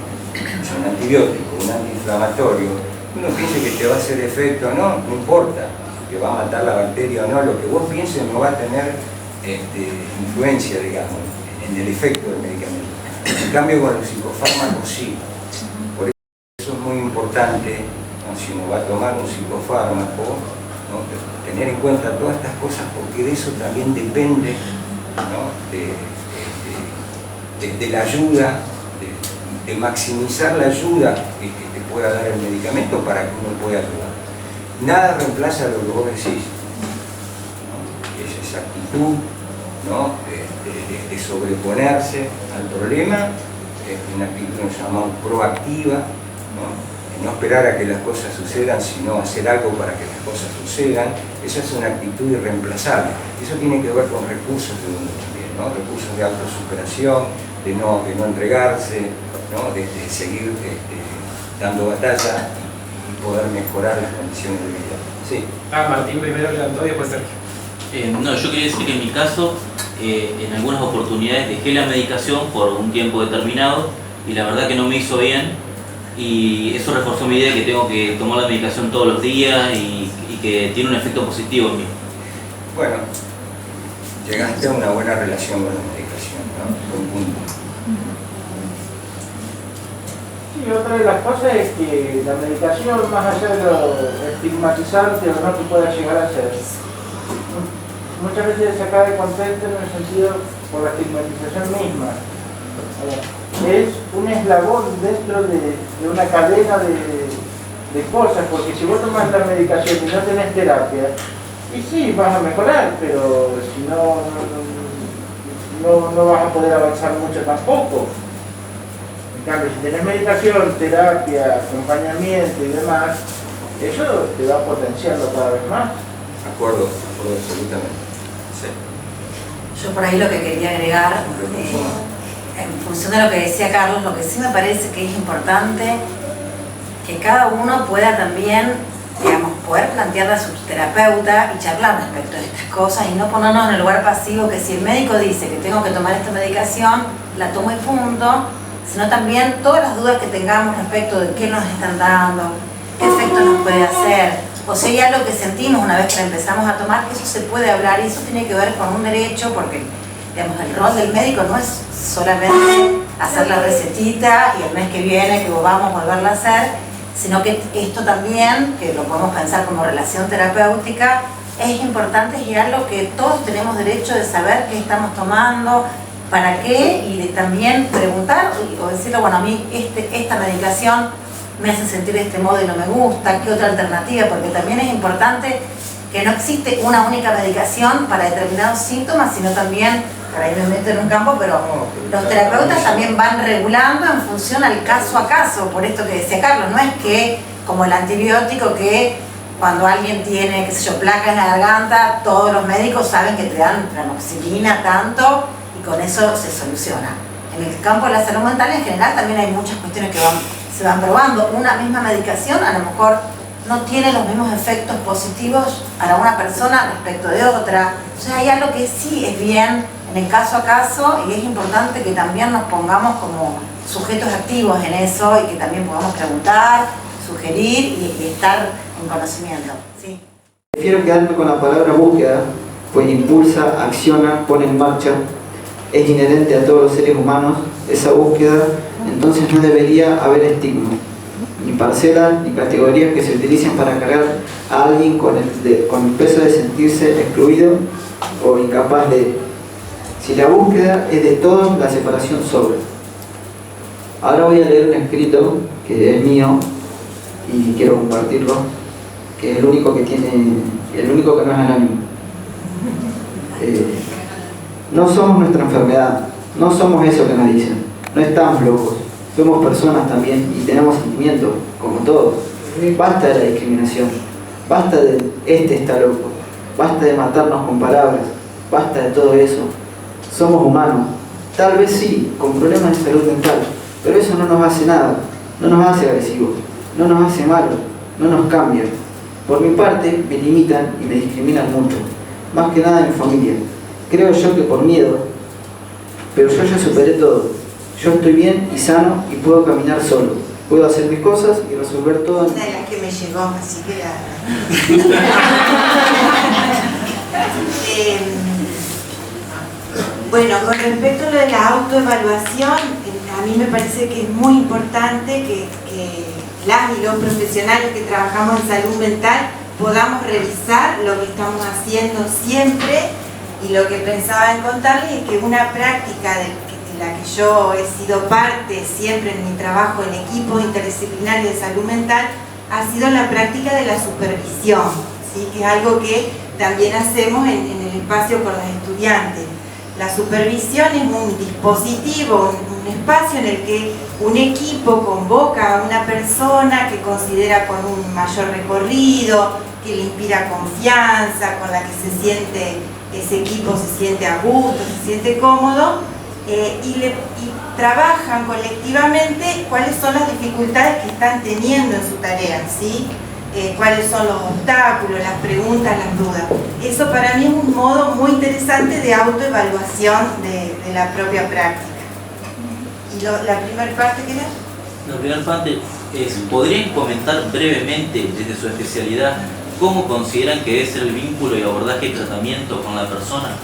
antibiótico, un antiinflamatorio, uno piensa que te va a hacer efecto, no importa, que va a matar la bacteria o no, lo que vos pienses no va a tener influencia, digamos, en el efecto del medicamento. En cambio con los psicofármacos sí. Por eso es muy importante, ¿no? Si uno va a tomar un psicofármaco, ¿no? tener en cuenta todas estas cosas, porque de eso también depende, ¿no? de la ayuda, de maximizar la ayuda que te pueda dar el medicamento para que uno pueda ayudar. Nada reemplaza lo que vos decís, ¿no? Esa actitud, ¿no? de sobreponerse al problema, una actitud que nos llamamos proactiva, no esperar a que las cosas sucedan, sino hacer algo para que las cosas sucedan. Esa es una actitud irreemplazable. Eso tiene que ver con recursos de uno también, ¿no? Recursos de autosuperación, de no entregarse, ¿no? de seguir dando batalla y poder mejorar las condiciones de vida. Sí. Martín primero levantó y después Sergio. No, yo quería decir que en mi caso, en algunas oportunidades dejé la medicación por un tiempo determinado y la verdad que no me hizo bien. Y eso reforzó mi idea de que tengo que tomar la medicación todos los días y que tiene un efecto positivo en mí. Bueno, llegaste a una buena relación con la medicación, ¿no? Buen punto. Sí, otra de las cosas es que la medicación, más allá de lo estigmatizante o no que pueda llegar a ser, muchas veces se saca de contexto en el sentido por la estigmatización misma. Es un eslabón dentro de una cadena de cosas, porque si vos tomás la medicación y no tenés terapia, y sí, vas a mejorar, pero si no vas a poder avanzar mucho tampoco. En cambio, si tenés medicación, terapia, acompañamiento y demás, eso te va potenciando cada vez más. De acuerdo absolutamente. Sí. Yo por ahí lo que quería agregar, en función de lo que decía Carlos, lo que sí me parece que es importante que cada uno pueda también, digamos, poder plantearle a su terapeuta y charlar respecto de estas cosas y no ponernos en el lugar pasivo que si el médico dice que tengo que tomar esta medicación, la tomo y punto, sino también todas las dudas que tengamos respecto de qué nos están dando, qué efecto nos puede hacer, o si hay algo que sentimos una vez que la empezamos a tomar, que eso se puede hablar y eso tiene que ver con un derecho, porque digamos, el rol del médico no es solamente hacer la recetita y el mes que viene que vamos a volverla a hacer, sino que esto también, que lo podemos pensar como relación terapéutica, es importante y es algo que todos tenemos derecho de saber qué estamos tomando, para qué, y de también preguntar o decirle, bueno, a mí esta medicación me hace sentir de este modo y no me gusta, ¿qué otra alternativa? Porque también es importante que no existe una única medicación para determinados síntomas, sino también, por ahí me meto en un campo, pero los terapeutas también van regulando en función al caso a caso, por esto que decía Carlos, no es que como el antibiótico que cuando alguien tiene, qué sé yo, placa en la garganta, todos los médicos saben que te dan amoxicilina tanto y con eso se soluciona. En el campo de la salud mental en general también hay muchas cuestiones que se van probando. Una misma medicación a lo mejor no tiene los mismos efectos positivos para una persona respecto de otra. O sea, hay algo que sí es bien en el caso a caso y es importante que también nos pongamos como sujetos activos en eso y que también podamos preguntar, sugerir y estar en conocimiento. ¿Sí? Prefiero quedarme con la palabra búsqueda, pues impulsa, acciona, pone en marcha, es inherente a todos los seres humanos esa búsqueda, entonces no debería haber estigma, ni parcelas, ni categorías que se utilicen para cargar a alguien con el peso de sentirse excluido o incapaz de. Si la búsqueda es de todos, la separación sobra. Ahora voy a leer un escrito que es mío y quiero compartirlo, que es el único que no es anónimo. No somos nuestra enfermedad, no somos eso que nos dicen, no estamos locos, somos personas también y tenemos sentimientos, como todos. Basta de la discriminación, basta de está loco, basta de matarnos con palabras, basta de todo eso. Somos humanos, tal vez sí, con problemas de salud mental, pero eso no nos hace nada, no nos hace agresivos, no nos hace malos, no nos cambia. Por mi parte, me limitan y me discriminan mucho, más que nada en mi familia. Creo yo que por miedo, pero yo ya superé todo. Yo estoy bien y sano y puedo caminar solo. Puedo hacer mis cosas y resolver todo. Una de las que me llegó, así que bueno, con respecto a lo de la autoevaluación, a mí me parece que es muy importante que las y los profesionales que trabajamos en salud mental podamos revisar lo que estamos haciendo siempre. Y lo que pensaba en contarles es que una práctica de la que yo he sido parte siempre en mi trabajo en equipos interdisciplinarios de salud mental ha sido la práctica de la supervisión, ¿sí? Que es algo que también hacemos en el espacio con los estudiantes. La supervisión es un dispositivo, un espacio en el que un equipo convoca a una persona que considera con un mayor recorrido, que le inspira confianza, con la que ese equipo se siente a gusto, se siente cómodo, y trabajan colectivamente cuáles son las dificultades que están teniendo en su tarea, ¿sí? Cuáles son los obstáculos, las preguntas, las dudas. Eso para mí es un modo muy interesante de autoevaluación de la propia práctica. ¿Y la primera parte qué era? La primera parte es, ¿podrían comentar brevemente desde su especialidad cómo consideran que debe ser el vínculo y abordaje y tratamiento con la persona?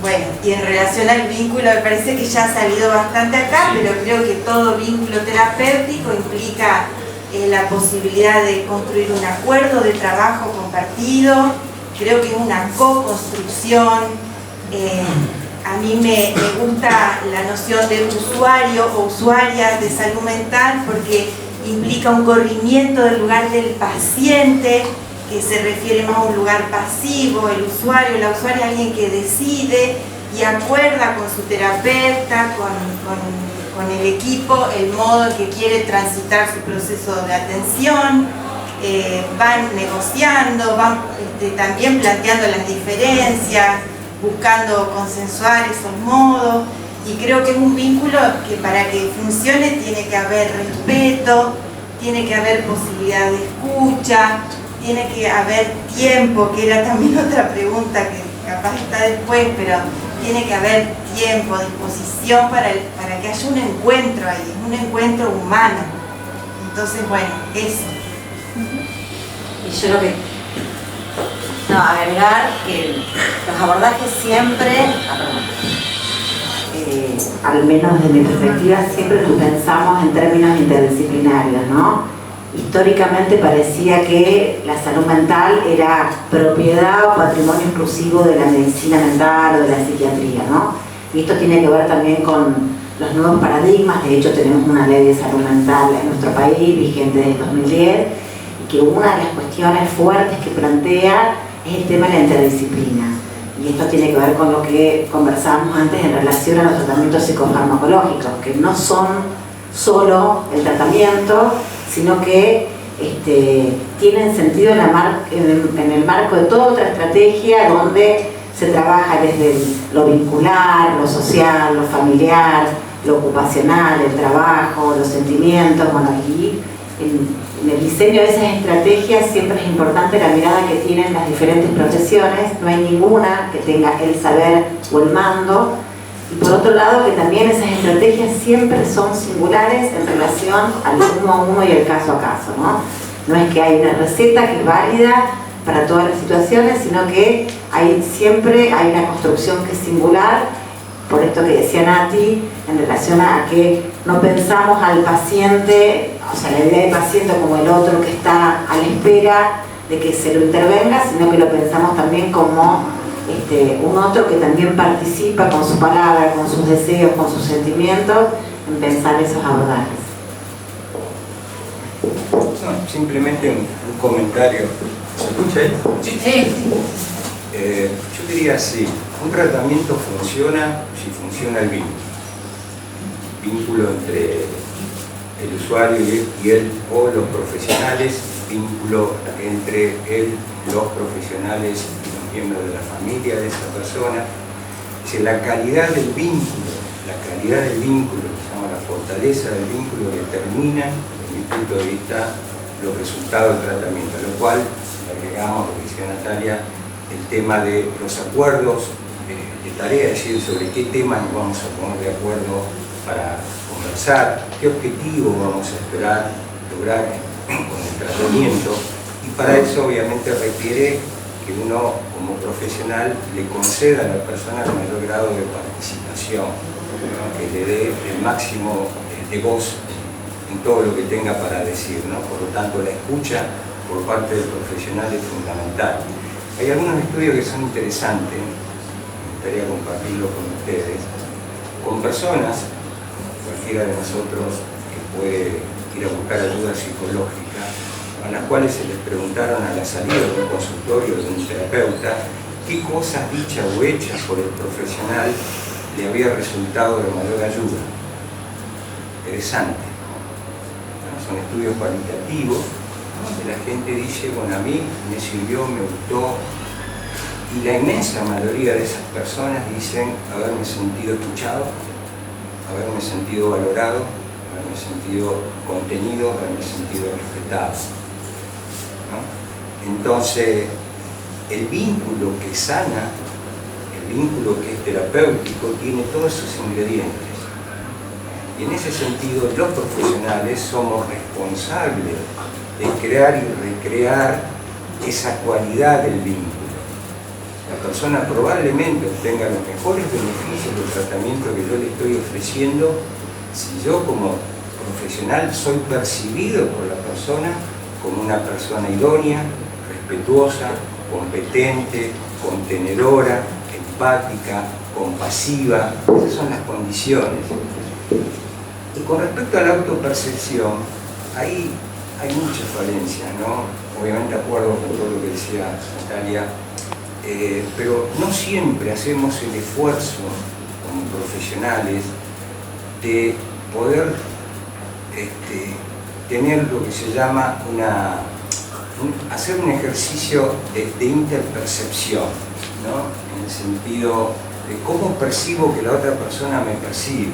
Bueno, y en relación al vínculo me parece que ya ha salido bastante acá, sí. Pero creo que todo vínculo terapéutico implica la posibilidad de construir un acuerdo de trabajo compartido. Creo que es una co-construcción. A mí me gusta la noción de usuario o usuaria de salud mental porque implica un corrimiento del lugar del paciente, que se refiere más a un lugar pasivo. El usuario, la usuaria es alguien que decide y acuerda con su terapeuta, con el equipo, el modo en que quiere transitar su proceso de atención. Van negociando, van también planteando las diferencias, buscando consensuar esos modos, y creo que es un vínculo que para que funcione tiene que haber respeto, tiene que haber posibilidad de escucha, tiene que haber tiempo, que era también otra pregunta que capaz está después, pero tiene que haber tiempo, disposición para que haya un encuentro ahí, un encuentro humano. Entonces, bueno, eso. Y yo lo que... agregar que los abordajes siempre, al menos desde mi perspectiva, siempre los pensamos en términos interdisciplinarios, ¿no? Históricamente parecía que la salud mental era propiedad o patrimonio exclusivo de la medicina mental o de la psiquiatría, ¿no? Y esto tiene que ver también con los nuevos paradigmas. De hecho, tenemos una ley de salud mental en nuestro país vigente desde 2010, y que una de las cuestiones fuertes que plantea es el tema de la interdisciplina. Y esto tiene que ver con lo que conversábamos antes en relación a los tratamientos psicofarmacológicos, que no son solo el tratamiento, sino que tienen sentido en el marco de toda otra estrategia donde se trabaja desde lo vincular, lo social, lo familiar, lo ocupacional, el trabajo, los sentimientos. Bueno, y en el diseño de esas estrategias siempre es importante la mirada que tienen las diferentes profesiones. No hay ninguna que tenga el saber o el mando. Y por otro lado, que también esas estrategias siempre son singulares en relación al uno a uno y el caso a caso, ¿no? No es que hay una receta que es válida para todas las situaciones, sino que siempre hay una construcción que es singular. Por esto que decía Nati, en relación a que no pensamos al paciente, o sea, la idea del paciente como el otro que está a la espera de que se lo intervenga, sino que lo pensamos también como un otro que también participa con su palabra, con sus deseos, con sus sentimientos, en pensar esos abordajes. No, simplemente un comentario. ¿Se escucha ahí? Sí. Yo diría así, un tratamiento funciona si funciona el vínculo entre el usuario y él o los profesionales, vínculo entre él, los profesionales y los miembros de la familia de esa persona. Es decir, la calidad del vínculo, se llama la fortaleza del vínculo, determina, desde mi punto de vista, los resultados del tratamiento, a lo cual agregamos, lo que decía Natalia, el tema de los acuerdos de tarea, es decir, sobre qué temas nos vamos a poner de acuerdo para conversar, qué objetivo vamos a esperar lograr con el tratamiento, y para eso obviamente requiere que uno como profesional le conceda a la persona el mayor grado de participación, ¿no? Que le dé el máximo de voz en todo lo que tenga para decir, ¿no? Por lo tanto, la escucha por parte del profesional es fundamental. Hay algunos estudios que son interesantes, me gustaría compartirlo con ustedes, con personas, cualquiera de nosotros que puede ir a buscar ayuda psicológica, a las cuales se les preguntaron a la salida de un consultorio de un terapeuta qué cosas dichas o hechas por el profesional le había resultado de mayor ayuda. Interesante, ¿no? Son estudios cualitativos, donde la gente dice, bueno, a mí me sirvió, me gustó, y la inmensa mayoría de esas personas dicen haberme sentido escuchado, haberme sentido valorado, haberme sentido contenido, haberme sentido respetado, ¿no? Entonces, el vínculo que sana, el vínculo que es terapéutico, tiene todos esos ingredientes. Y en ese sentido, los profesionales somos responsables de crear y recrear esa cualidad del vínculo. La persona probablemente obtenga los mejores beneficios del tratamiento que yo le estoy ofreciendo si yo como profesional soy percibido por la persona como una persona idónea, respetuosa, competente, contenedora, empática, compasiva. Esas son las condiciones. Y con respecto a la autopercepción, ahí hay muchas falencias, ¿no? Obviamente de acuerdo con todo lo que decía Natalia, pero no siempre hacemos el esfuerzo como profesionales de poder tener lo que se llama hacer un ejercicio de interpercepción, ¿no? En el sentido de cómo percibo que la otra persona me percibe.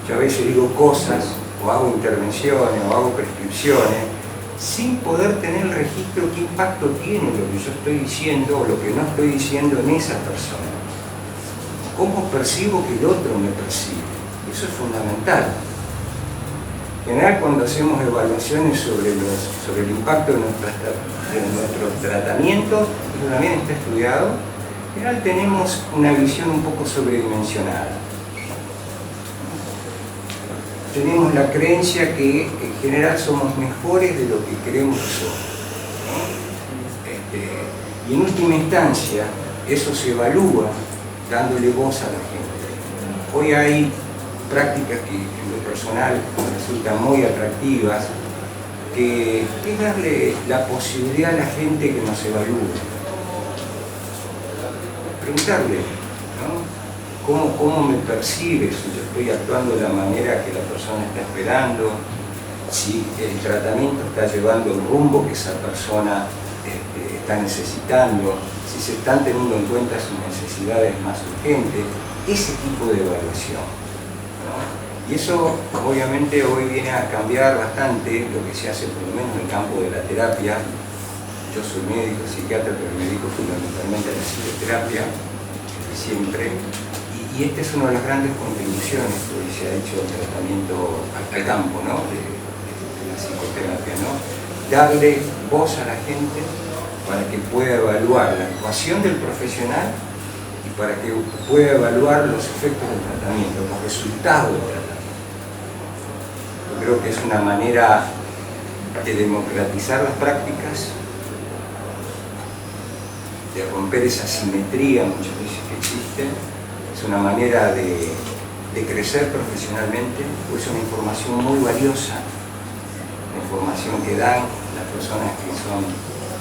Yo a veces digo cosas, o hago intervenciones, o hago prescripciones, sin poder tener el registro qué impacto tiene lo que yo estoy diciendo o lo que no estoy diciendo en esa persona. Cómo percibo que el otro me percibe. Eso es fundamental. En general, cuando hacemos evaluaciones sobre el impacto de nuestros tratamientos, eso también está estudiado, en general tenemos una visión un poco sobredimensionada. Tenemos la creencia que en general somos mejores de lo que creemos que somos, ¿no? Y en última instancia, eso se evalúa dándole voz a la gente. Hoy hay prácticas que en lo personal me resultan muy atractivas, que es darle la posibilidad a la gente que nos evalúe. Preguntarle, ¿no? ¿Cómo me percibe? Si yo estoy actuando de la manera que la persona está esperando, si el tratamiento está llevando el rumbo que esa persona está necesitando, si se están teniendo en cuenta sus necesidades más urgentes, ese tipo de evaluación, ¿no? Y eso obviamente hoy viene a cambiar bastante lo que se hace por lo menos en el campo de la terapia. Yo soy médico, psiquiatra, pero me dedico fundamentalmente a la psicoterapia, desde siempre. Y esta es una de las grandes contribuciones que hoy se ha hecho al tratamiento, al campo, ¿no? de la psicoterapia, ¿no? Darle voz a la gente para que pueda evaluar la actuación del profesional y para que pueda evaluar los efectos del tratamiento, los resultados del tratamiento. Yo creo que es una manera de democratizar las prácticas, de romper esa asimetría muchas veces que existe. Es una manera de crecer profesionalmente, pues es una información muy valiosa, la información que dan las personas que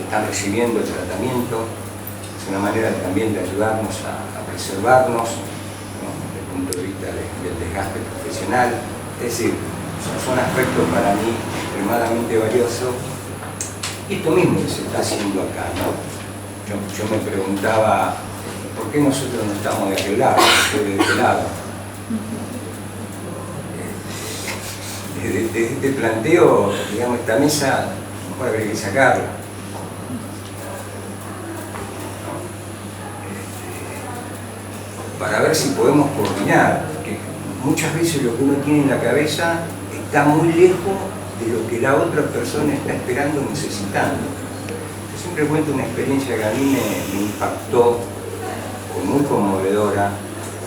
están recibiendo el tratamiento. Es una manera también de ayudarnos a preservarnos, ¿no? Desde el punto de vista del desgaste profesional. Es decir, son aspectos para mí extremadamente valiosos. Y esto mismo que se está haciendo acá, ¿no? Yo me preguntaba, ¿por qué nosotros no estamos de aquel lado, de este lado? Desde este planteo, digamos, esta mesa, mejor habría que sacarla. Para ver si podemos coordinar, porque muchas veces lo que uno tiene en la cabeza está muy lejos de lo que la otra persona está esperando o necesitando. Yo siempre cuento una experiencia que a mí me impactó, muy conmovedora,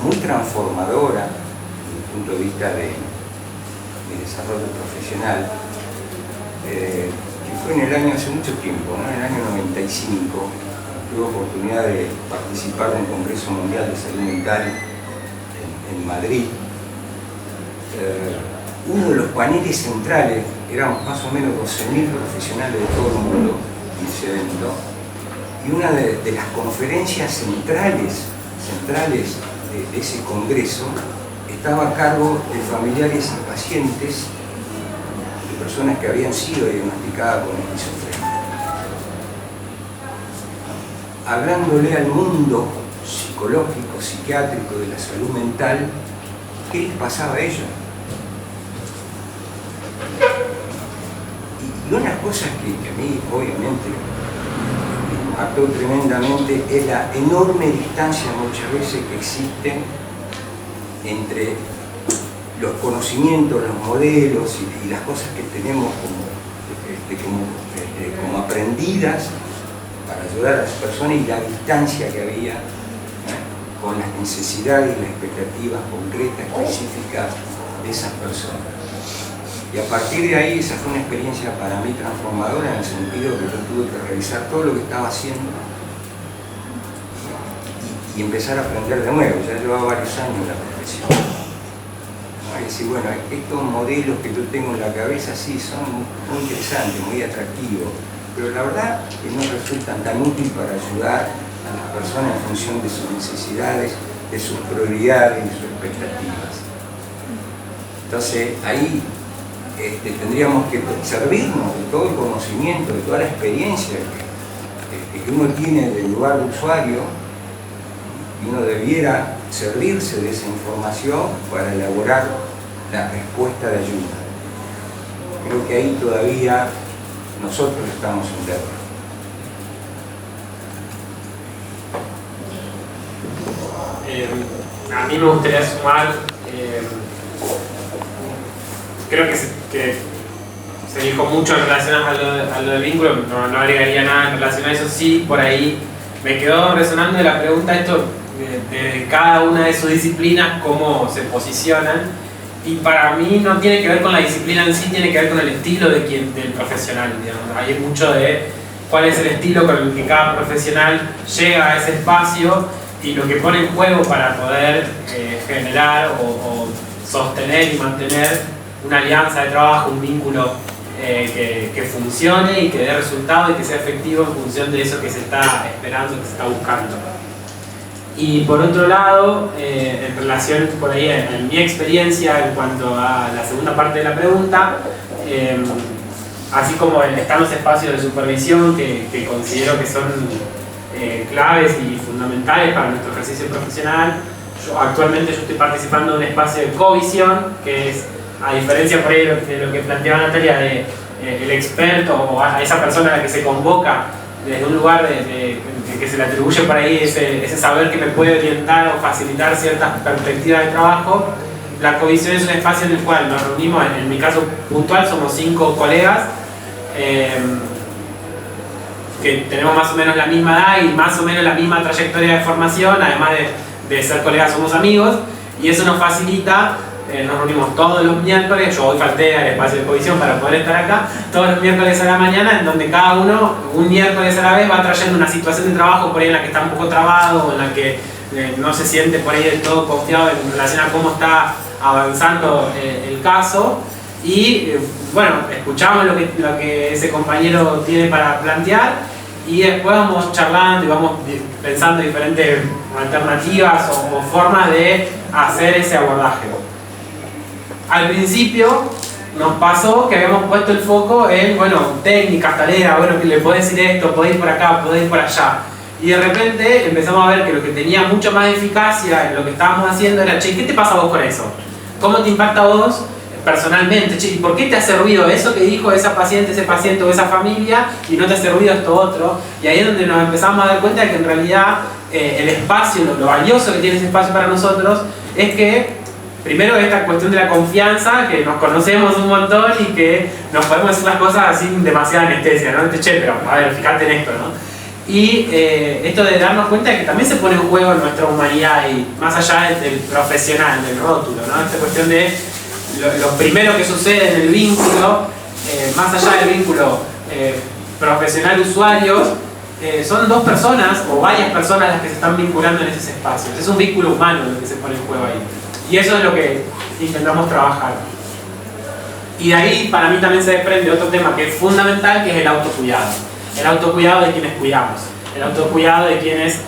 muy transformadora desde el punto de vista de desarrollo profesional, que fue en el año, hace mucho tiempo, ¿no? En el año 95, tuve oportunidad de participar en un Congreso Mundial de Salud Mental en Madrid. Uno de los paneles centrales, éramos más o menos 12.000 profesionales de todo el mundo en ese evento, y una de las conferencias centrales de ese congreso estaba a cargo de familiares y pacientes de personas que habían sido diagnosticadas con esquizofrenia. Hablándole al mundo psicológico, psiquiátrico, de la salud mental, ¿qué les pasaba a ellos? Y una cosa que a mí, obviamente, me impactó tremendamente es la enorme distancia muchas veces que existe entre los conocimientos, los modelos y las cosas que tenemos como aprendidas para ayudar a las personas, y la distancia que había con las necesidades y las expectativas concretas, específicas de esas personas. Y a partir de ahí, esa fue una experiencia para mí transformadora, en el sentido que yo tuve que revisar todo lo que estaba haciendo y empezar a aprender de nuevo. Ya llevaba varios años en la profesión. Y decir, bueno, estos modelos que yo tengo en la cabeza sí son muy interesantes, muy atractivos, pero la verdad que no resultan tan útiles para ayudar a las personas en función de sus necesidades, de sus prioridades y sus expectativas. Entonces ahí tendríamos que servirnos de todo el conocimiento, de toda la experiencia que uno tiene del lugar de usuario, y uno debiera servirse de esa información para elaborar la respuesta de ayuda. Creo que ahí todavía nosotros estamos en deuda. A mí me gustaría sumar, creo que se dijo mucho en relación a lo del vínculo, no agregaría nada en relación a eso. Sí, por ahí me quedó resonando de la pregunta esto de cada una de sus disciplinas, cómo se posicionan, y para mí no tiene que ver con la disciplina en sí, tiene que ver con el estilo del profesional, digamos. Hay mucho de cuál es el estilo con el que cada profesional llega a ese espacio y lo que pone en juego para poder generar o sostener y mantener una alianza de trabajo, un vínculo que funcione y que dé resultado y que sea efectivo en función de eso que se está esperando, que se está buscando. Y por otro lado, en relación por ahí en mi experiencia en cuanto a la segunda parte de la pregunta, así como están los espacios de supervisión que considero que son claves y fundamentales para nuestro ejercicio profesional, actualmente yo estoy participando en un espacio de covisión, que es, a diferencia por ahí de lo que planteaba Natalia, de el experto o a esa persona a la que se convoca desde un lugar que se le atribuye por ahí ese saber que me puede orientar o facilitar ciertas perspectivas de trabajo. La covisión es un espacio en el cual nos reunimos, en mi caso puntual somos 5 colegas que tenemos más o menos la misma edad y más o menos la misma trayectoria de formación, además de ser colegas somos amigos, y eso nos facilita. Nos reunimos todos los miércoles, yo hoy falté al espacio de covisión para poder estar acá, todos los miércoles a la mañana, en donde cada uno, un miércoles a la vez, va trayendo una situación de trabajo por ahí en la que está un poco trabado, o en la que no se siente por ahí del todo confiado en relación a cómo está avanzando el caso, y bueno, escuchamos lo que ese compañero tiene para plantear, y después vamos charlando y vamos pensando diferentes alternativas o formas de hacer ese abordaje. Al principio nos pasó que habíamos puesto el foco en, bueno, técnicas, tareas, bueno, que le podés decir esto, podés ir por acá, podés ir por allá. Y de repente empezamos a ver que lo que tenía mucho más eficacia en lo que estábamos haciendo era, che, ¿qué te pasa a vos con eso? ¿Cómo te impacta a vos personalmente? Che, ¿por qué te hace ruido eso que dijo esa paciente, ese paciente o esa familia y no te hace ruido esto otro? Y ahí es donde nos empezamos a dar cuenta de que en realidad el espacio, lo valioso que tiene ese espacio para nosotros es que primero esta cuestión de la confianza, que nos conocemos un montón y que nos podemos decir las cosas sin demasiada anestesia, ¿no? Che, pero a ver, fíjate en esto, ¿no? Y esto de darnos cuenta de que también se pone en juego nuestra humanidad y más allá del profesional, del rótulo, ¿no? Esta cuestión de lo primero que sucede en el vínculo, más allá del vínculo profesional-usuarios, son dos personas o varias personas las que se están vinculando en esos espacios. Es un vínculo humano lo que se pone en juego ahí. Y eso es lo que intentamos trabajar. Y de ahí para mí también se desprende otro tema que es fundamental, que es el autocuidado. El autocuidado de quienes cuidamos. El autocuidado de quienes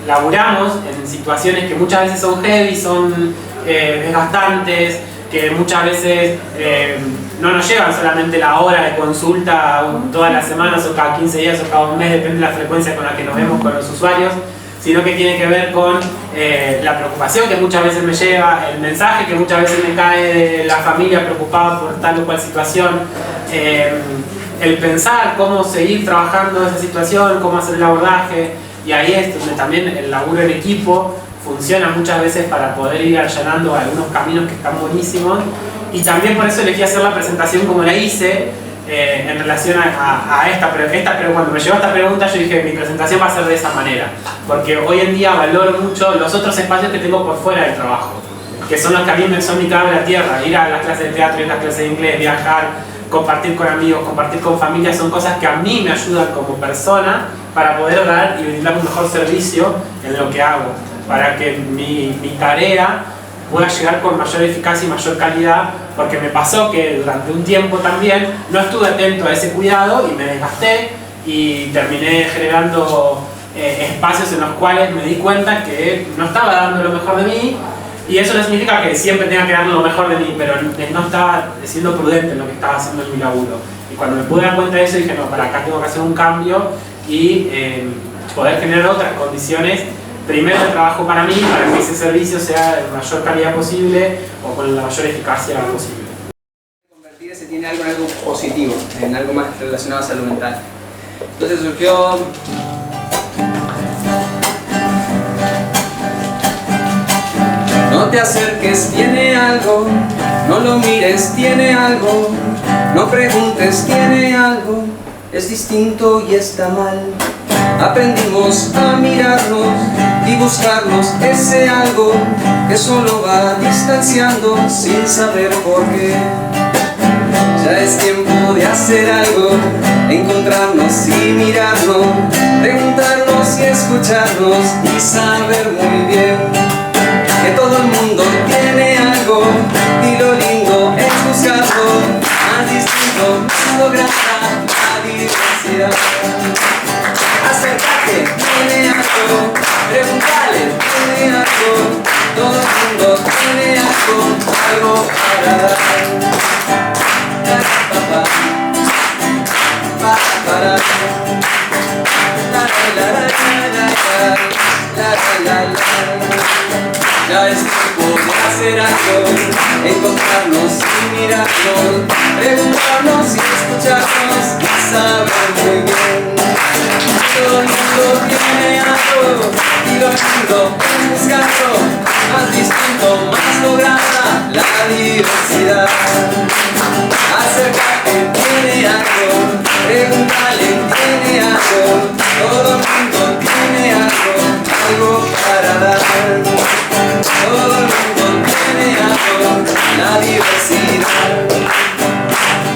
laburamos en situaciones que muchas veces son heavy, son desgastantes, que muchas veces no nos llevan solamente la hora de consulta todas las semanas o cada 15 días o cada un mes, depende de la frecuencia con la que nos vemos con los usuarios, sino que tiene que ver con la preocupación que muchas veces me lleva, el mensaje que muchas veces me cae de la familia preocupada por tal o cual situación, el pensar cómo seguir trabajando esa situación, cómo hacer el abordaje, y ahí es donde también el laburo en equipo funciona muchas veces para poder ir allanando algunos caminos que están buenísimos. Y también por eso elegí hacer la presentación como la hice en relación a esta pregunta. Cuando me llegó esta pregunta yo dije, mi presentación va a ser de esa manera, porque hoy en día valoro mucho los otros espacios que tengo por fuera del trabajo, que son los que a mí me son mi cable a la tierra. Ir a las clases de teatro, ir a las clases de inglés, viajar, compartir con amigos, compartir con familia, son cosas que a mí me ayudan como persona para poder dar y brindar un mejor servicio en lo que hago, para que mi tarea pueda llegar con mayor eficacia y mayor calidad, porque me pasó que durante un tiempo también no estuve atento a ese cuidado y me desgasté y terminé generando espacios en los cuales me di cuenta que no estaba dando lo mejor de mí, y eso no significa que siempre tenga que dar lo mejor de mí, pero no estaba siendo prudente en lo que estaba haciendo en mi laburo. Y cuando me pude dar cuenta de eso dije, no, para acá tengo que hacer un cambio y poder generar otras condiciones, primero de trabajo para mí, para que ese servicio sea de mayor calidad posible o con la mayor eficacia posible. Convertir se tiene algo en algo positivo, en algo más relacionado a salud mental. Entonces surgió... No te acerques, tiene algo, no lo mires, tiene algo, no preguntes, tiene algo, es distinto y está mal. Aprendimos a mirarnos y buscarnos ese algo que solo va distanciando sin saber por qué. Ya es tiempo de hacer algo, encontrarnos y mirarnos, preguntarnos y escucharnos y saber muy bien que todo el mundo tiene algo y lo lindo es buscarlo, más distinto, más lograda la diversidad. Acércate, tiene algo, pregúntale, tiene algo, todo el mundo tiene algo para dar. Ya es tiempo de hacer algo, encontrarnos y mirarnos, preguntarnos y escucharnos y saber muy bien. Todo el mundo tiene algo y lo lindo es buscarlo, más distinto, más lograda la diversidad. Acércate, tiene algo, pregúntale, tiene algo, todo el mundo tiene algo para dar. Todo el mundo tiene algo, la diversidad.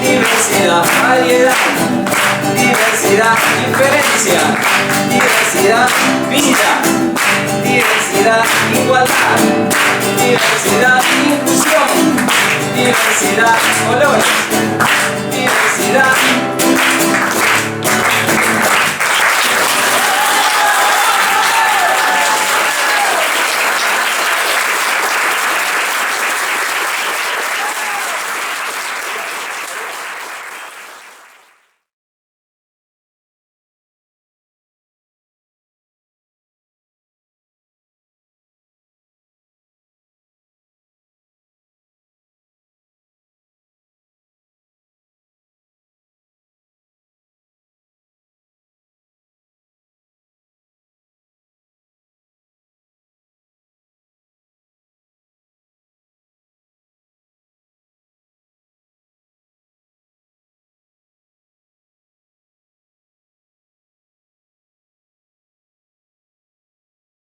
Diversidad, variedad, diversidad, diferencia, diversidad, vida, diversidad, igualdad, diversidad, inclusión, diversidad, colores, diversidad,